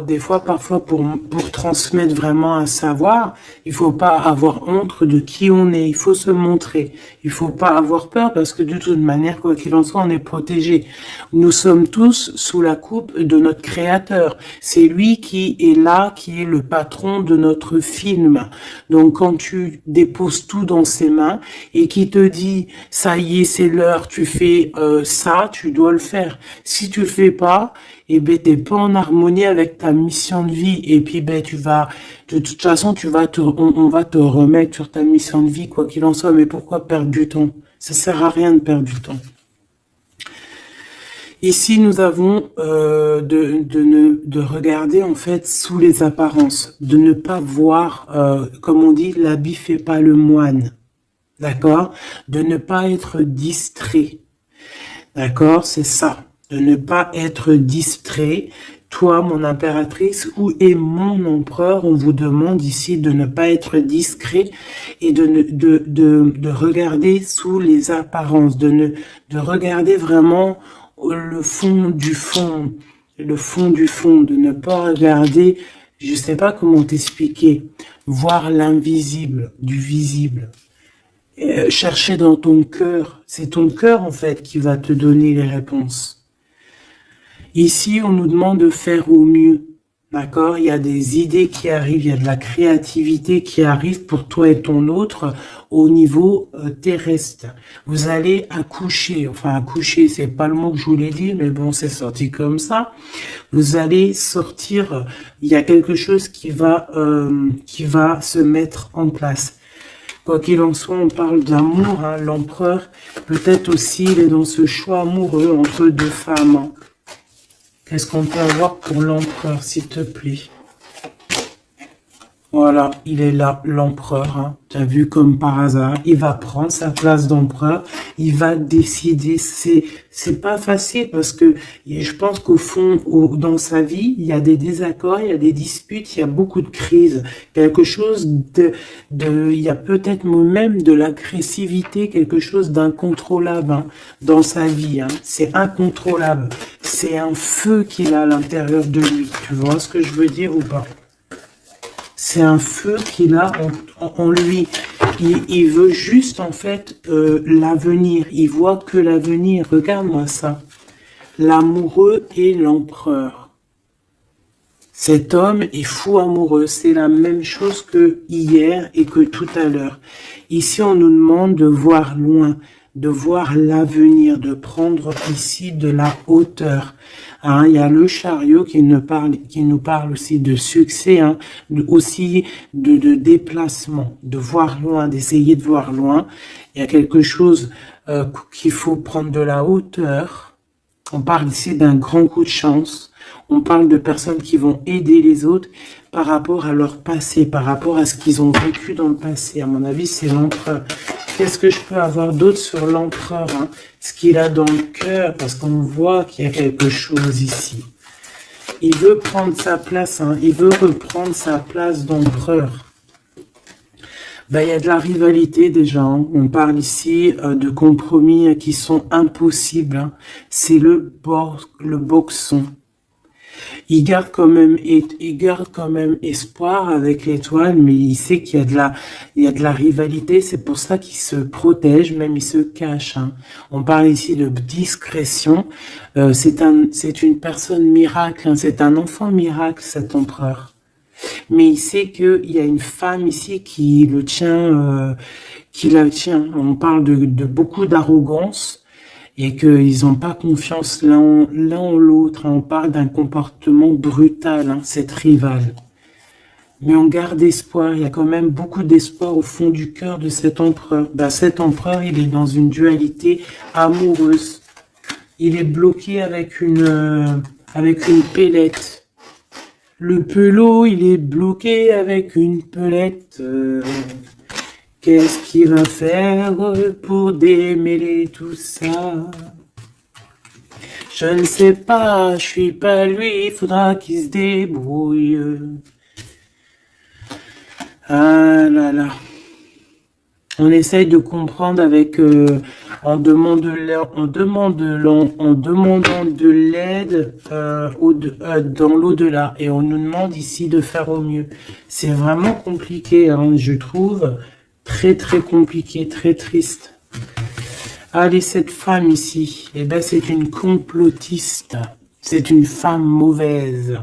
des fois, parfois, pour transmettre vraiment un savoir, il faut pas avoir honte de qui on est. Il faut se montrer. Il faut pas avoir peur parce que de toute manière, quoi qu'il en soit, on est protégé. Nous sommes tous sous la coupe de notre Créateur. C'est lui qui est là, qui est le patron de notre film. Donc, quand tu déposes tout dans ses mains et qui te dit, ça y est, c'est l'heure, tu fais ça, tu dois le faire. Si tu le fais pas, et ben t'es pas en harmonie avec ta mission de vie et puis ben de toute façon on va te remettre sur ta mission de vie quoi qu'il en soit. Mais pourquoi perdre du temps? Ça sert à rien de perdre du temps. Ici nous avons de regarder en fait sous les apparences, de ne pas voir comme on dit l'habit fait pas le moine, d'accord, de ne pas être distrait, d'accord, c'est ça. De ne pas être distrait. Toi, mon impératrice, où est mon empereur? On vous demande ici de ne pas être discret et de regarder sous les apparences, de regarder vraiment le fond du fond, de ne pas regarder, je sais pas comment t'expliquer, voir l'invisible du visible. Chercher dans ton cœur, c'est ton cœur en fait qui va te donner les réponses. Ici, on nous demande de faire au mieux, d'accord? Il y a des idées qui arrivent, il y a de la créativité qui arrive pour toi et ton autre au niveau terrestre. Vous allez accoucher, enfin accoucher, c'est pas le mot que je voulais dire, mais bon, c'est sorti comme ça. Vous allez sortir, il y a quelque chose qui va se mettre en place. Quoi qu'il en soit, on parle d'amour, l'empereur, peut-être aussi, il est dans ce choix amoureux entre deux femmes. Qu'est-ce qu'on peut avoir pour l'empereur, s'il te plaît? Voilà, il est là, l'empereur. Tu as vu comme par hasard, il va prendre sa place d'empereur. il va décider. C'est pas facile parce que je pense qu'au fond, dans sa vie, il y a des désaccords, il y a des disputes, il y a beaucoup de crises, quelque chose il y a peut-être même de l'agressivité, quelque chose d'incontrôlable hein, dans sa vie. Hein. C'est incontrôlable. C'est un feu qu'il a à l'intérieur de lui. Tu vois ce que je veux dire ou pas? C'est un feu qu'il a en lui. Il veut juste, en fait, l'avenir. Il voit que l'avenir. Regarde-moi ça. L'amoureux et l'empereur. Cet homme est fou amoureux. C'est la même chose que hier et que tout à l'heure. Ici, on nous demande de voir loin, de voir l'avenir, de prendre ici de la hauteur. Hein, il y a le chariot qui nous parle aussi de succès, hein, aussi de déplacement, de voir loin, d'essayer de voir loin. Il y a quelque chose qu'il faut prendre de la hauteur. On parle ici d'un grand coup de chance. On parle de personnes qui vont aider les autres par rapport à leur passé, par rapport à ce qu'ils ont vécu dans le passé. À mon avis, c'est l'empereur. Qu'est-ce que je peux avoir d'autre sur l'empereur hein? Ce qu'il a dans le cœur, parce qu'on voit qu'il y a quelque chose ici. Il veut prendre sa place, hein? Il veut reprendre sa place d'empereur. Ben, il y a de la rivalité déjà. Hein? On parle ici de compromis qui sont impossibles. Hein? C'est le boxon. Il garde quand même espoir avec l'étoile, mais il sait qu'il y a de la rivalité. C'est pour ça qu'il se protège, même il se cache. Hein. On parle ici de discrétion. C'est une personne miracle. Hein. C'est un enfant miracle, cet empereur. Mais il sait qu'il y a une femme ici qui le tient, qui la tient. On parle de beaucoup d'arrogance. Et qu'ils n'ont pas confiance l'un en l'autre. Hein. On parle d'un comportement brutal, hein, cette rivale. Mais on garde espoir, il y a quand même beaucoup d'espoir au fond du cœur de cet empereur. Ben, cet empereur, il est dans une dualité amoureuse. Il est bloqué avec une pellette. Le pelot, il est bloqué avec une pelette. Qu'est-ce qu'il va faire pour démêler tout ça? Je ne sais pas, je suis pas lui, il faudra qu'il se débrouille. Ah là là. On essaye de comprendre avec, en demandant de l'aide dans l'au-delà. Et on nous demande ici de faire au mieux. C'est vraiment compliqué, hein, je trouve. Très très compliqué, très triste. Allez, cette femme ici, eh ben c'est une complotiste. C'est une femme mauvaise.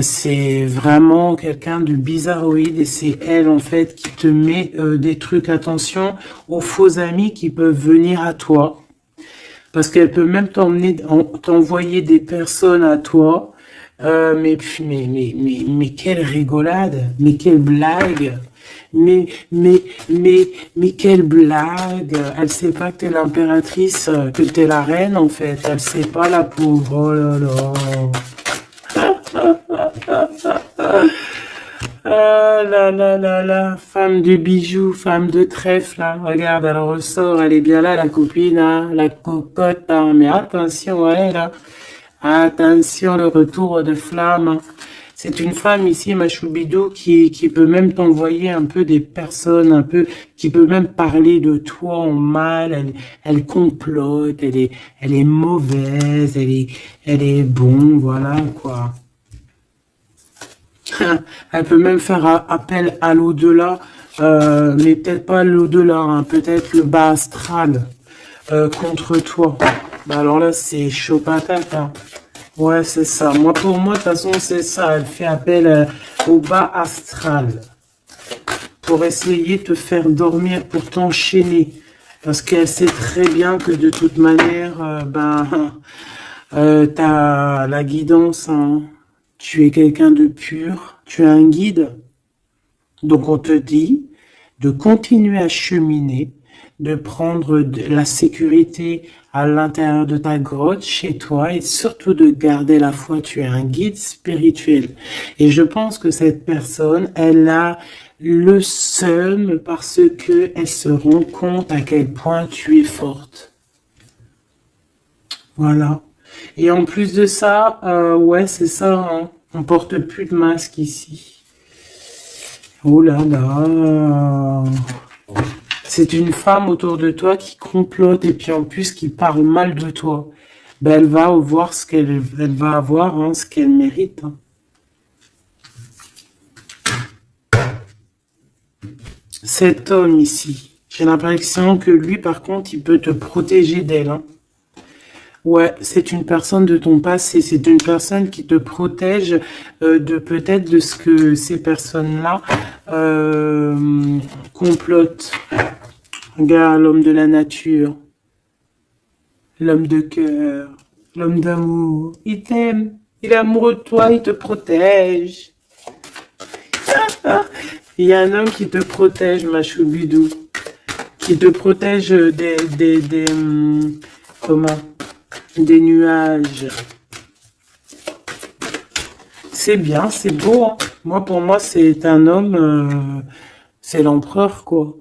C'est vraiment quelqu'un de bizarroïde et c'est elle en fait qui te met des trucs. Attention aux faux amis qui peuvent venir à toi. Parce qu'elle peut même t'envoyer des personnes à toi. Mais quelle rigolade, mais quelle blague. Mais quelle blague. Elle sait pas que t'es l'impératrice, que t'es la reine, en fait. Elle sait pas, la pauvre. Oh là là. Ah là là là là. Femme de bijoux, femme de trèfle, là. Regarde, elle ressort. Elle est bien là, la copine, hein, la cocotte, hein. Mais attention, ouais, là. Attention, le retour de flamme, hein. C'est une femme ici, ma choubidou, qui peut même t'envoyer un peu des personnes, qui peut même parler de toi en mal. Elle complote, elle est mauvaise, elle est bon, voilà, quoi. Elle peut même faire appel à l'au-delà, mais peut-être pas l'au-delà, hein, peut-être le bas astral, contre toi. Bah alors là, c'est chaud patate, hein. Ouais, c'est ça. Pour moi, de toute façon, c'est ça. Elle fait appel au bas astral pour essayer de te faire dormir, pour t'enchaîner. Parce qu'elle sait très bien que de toute manière, t'as la guidance. Hein. Tu es quelqu'un de pur. Tu es un guide. Donc, on te dit de continuer à cheminer, de prendre la sécurité à l'intérieur de ta grotte, chez toi, et surtout de garder la foi. Tu es un guide spirituel. Et je pense que cette personne, elle a le seum parce que elle se rend compte à quel point tu es forte. Voilà. Et en plus de ça, ouais, c'est ça, hein. On porte plus de masque ici. Oh là là. C'est une femme autour de toi qui complote et puis en plus qui parle mal de toi. Ben, elle va voir ce elle va avoir, hein, ce qu'elle mérite, hein. Cet homme ici, j'ai l'impression que lui, par contre, il peut te protéger d'elle, hein. Ouais, c'est une personne de ton passé, c'est une personne qui te protège de peut-être de ce que ces personnes-là complotent. Regarde l'homme de la nature, l'homme de cœur, l'homme d'amour. Il t'aime, il est amoureux de toi, il te protège. Il y a un homme qui te protège, ma choubidou, qui te protège comment? Des nuages. C'est bien, c'est beau, hein. Moi, pour moi, c'est un homme, c'est l'empereur, quoi.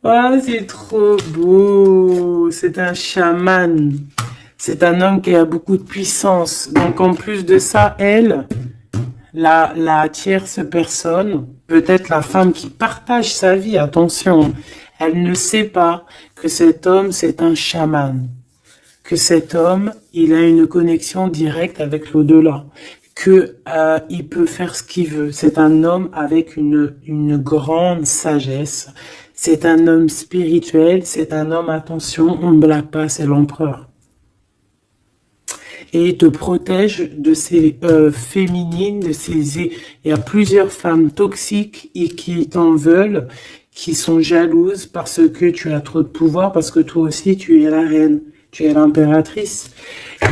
Ah, c'est trop beau. C'est un chaman. C'est un homme qui a beaucoup de puissance. Donc, en plus de ça, elle, la tierce personne, peut-être la femme qui partage sa vie, attention, elle ne sait pas que cet homme, c'est un chaman. Que cet homme, il a une connexion directe avec l'au-delà. Que il peut faire ce qu'il veut. C'est un homme avec une grande sagesse. C'est un homme spirituel. C'est un homme, attention, on ne blague pas, c'est l'empereur. Et il te protège de ces féminines, de ces... Il y a plusieurs femmes toxiques et qui t'en veulent, qui sont jalouses parce que tu as trop de pouvoir, parce que toi aussi tu es la reine, tu es l'impératrice.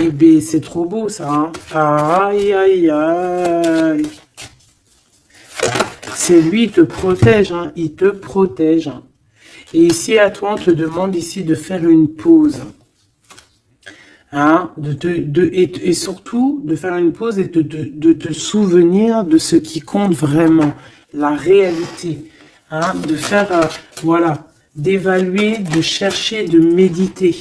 Et bien c'est trop beau ça, hein. Aïe aïe aïe. C'est lui, il te protège, hein. Il te protège, hein. Et ici à toi on te demande ici de faire une pause. Hein, et surtout de faire une pause et de te souvenir de ce qui compte vraiment, la réalité, hein, de faire, voilà, d'évaluer, de chercher, de méditer.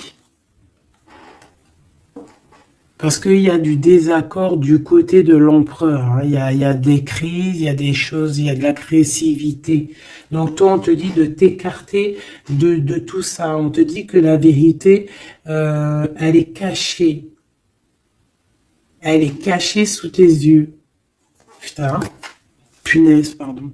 Parce qu'il y a du désaccord du côté de l'empereur, hein. Il y a des crises, il y a des choses, il y a de l'agressivité. Donc toi, on te dit de t'écarter de tout ça. On te dit que la vérité, elle est cachée. Elle est cachée sous tes yeux. Putain, punaise, pardon.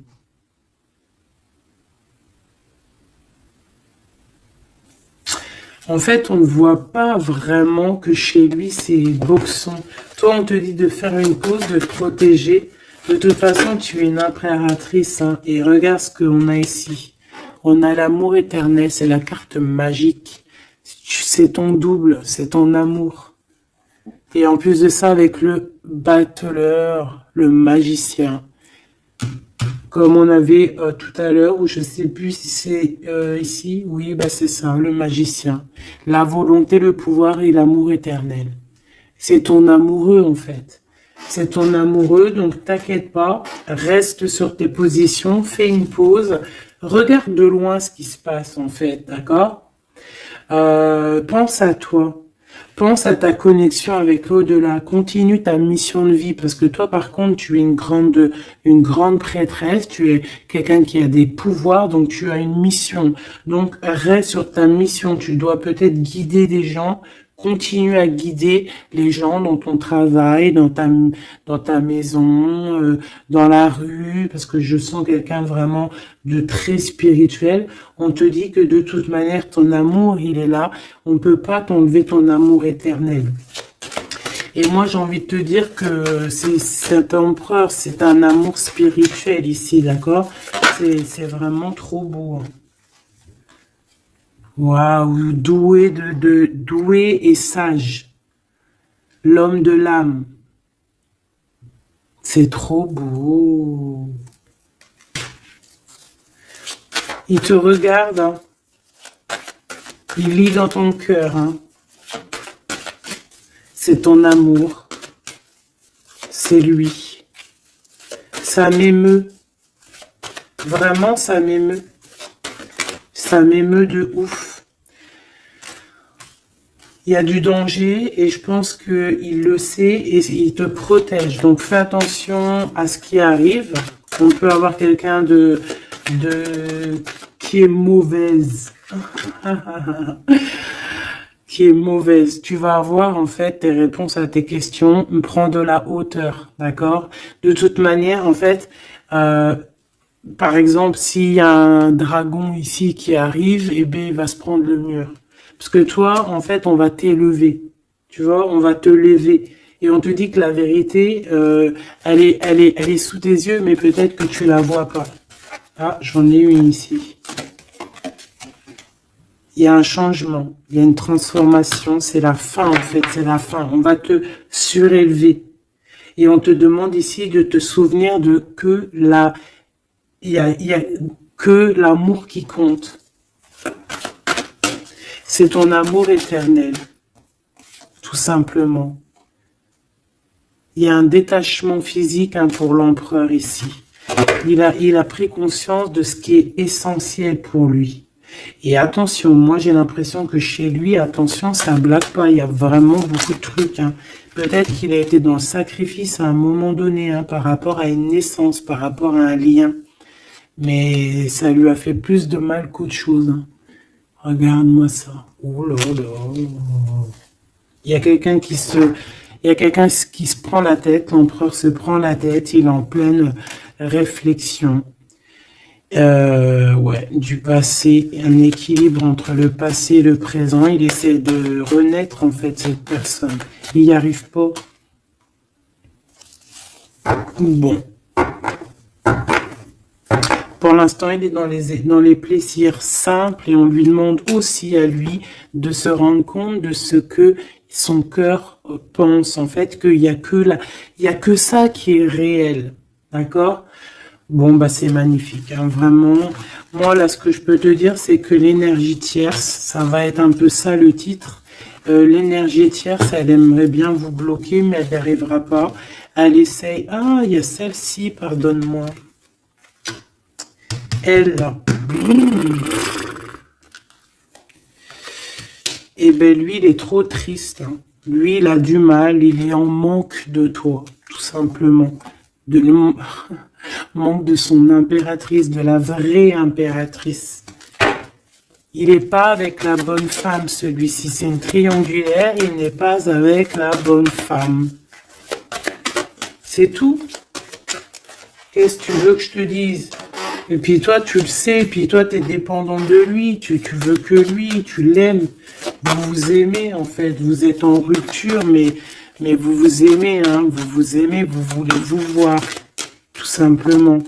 En fait, on ne voit pas vraiment que chez lui, c'est boxon. Toi, on te dit de faire une pause, de te protéger. De toute façon, tu es une impératrice, hein. Et regarde ce qu'on a ici. On a l'amour éternel, c'est la carte magique. C'est ton double, c'est ton amour. Et en plus de ça, avec le battleur, le magicien. Comme on avait tout à l'heure, ou je sais plus si c'est ici, oui, bah c'est ça, le magicien. La volonté, le pouvoir et l'amour éternel. C'est ton amoureux en fait. C'est ton amoureux, donc t'inquiète pas, reste sur tes positions, fais une pause, regarde de loin ce qui se passe en fait, d'accord? Pense à toi. Pense à ta connexion avec l'au-delà. Continue ta mission de vie parce que toi, par contre, tu es une grande prêtresse. Tu es quelqu'un qui a des pouvoirs, donc tu as une mission. Donc reste sur ta mission. Tu dois peut-être guider des gens. Continue à guider les gens dans ton travail, dans ta maison, dans la rue, parce que je sens quelqu'un vraiment de très spirituel. On te dit que de toute manière, ton amour, il est là. On ne peut pas t'enlever ton amour éternel. Et moi, j'ai envie de te dire que cet empereur, c'est un amour spirituel ici, d'accord? C'est vraiment trop beau. Waouh, doué et sage. L'homme de l'âme. C'est trop beau. Il te regarde, hein. Il lit dans ton cœur, hein. C'est ton amour. C'est lui. Ça m'émeut. Vraiment, ça m'émeut. Ça m'émeut de ouf. Il y a du danger et je pense qu'il le sait et il te protège. Donc fais attention à ce qui arrive. On peut avoir quelqu'un qui est mauvaise. Qui est mauvaise. Tu vas avoir en fait tes réponses à tes questions. Prends de la hauteur, d'accord? De toute manière, en fait, par exemple, s'il y a un dragon ici qui arrive, eh bien, il va se prendre le mur. Parce que toi, en fait, on va t'élever. Tu vois, on va te lever. Et on te dit que la vérité, elle est sous tes yeux, mais peut-être que tu la vois pas. Ah, j'en ai une ici. Il y a un changement, il y a une transformation, c'est la fin, en fait, c'est la fin. On va te surélever. Et on te demande ici de te souvenir de que il y a que l'amour qui compte. C'est ton amour éternel, tout simplement. Il y a un détachement physique pour l'empereur ici. Il a pris conscience de ce qui est essentiel pour lui. Et attention, moi j'ai l'impression que chez lui, attention, ça blague pas, il y a vraiment beaucoup de trucs. Peut-être qu'il a été dans le sacrifice à un moment donné, par rapport à une naissance, par rapport à un lien. Mais ça lui a fait plus de mal qu'autre chose. Regarde-moi ça. Oh là là. Il y a quelqu'un qui se prend la tête, l'empereur se prend la tête, il est en pleine réflexion. Ouais, du passé, un équilibre entre le passé et le présent. Il essaie de renaître, en fait, cette personne. Il n'y arrive pas. Bon. Pour l'instant, il est dans les plaisirs simples et on lui demande aussi à lui de se rendre compte de ce que son cœur pense. En fait, qu'il y a que ça qui est réel. D'accord? Bon, bah, c'est magnifique, vraiment. Moi, là, ce que je peux te dire, c'est que l'énergie tierce, ça va être un peu ça, le titre. L'énergie tierce, elle aimerait bien vous bloquer, mais elle n'y arrivera pas. Elle essaye. Ah, il y a celle-ci, pardonne-moi. Elle, là. Eh ben, lui, il est trop triste. Lui, il a du mal, il est en manque de toi, tout simplement. Manque de son impératrice, de la vraie impératrice. Il n'est pas avec la bonne femme, celui-ci. C'est une triangulaire, il n'est pas avec la bonne femme. C'est tout. Qu'est-ce que tu veux que je te dise? Et puis toi, tu le sais, et puis toi, tu es dépendant de lui, tu veux que lui, tu l'aimes. Vous vous aimez, en fait. Vous êtes en rupture, mais vous vous aimez, vous vous aimez, vous voulez vous voir. Tout simplement.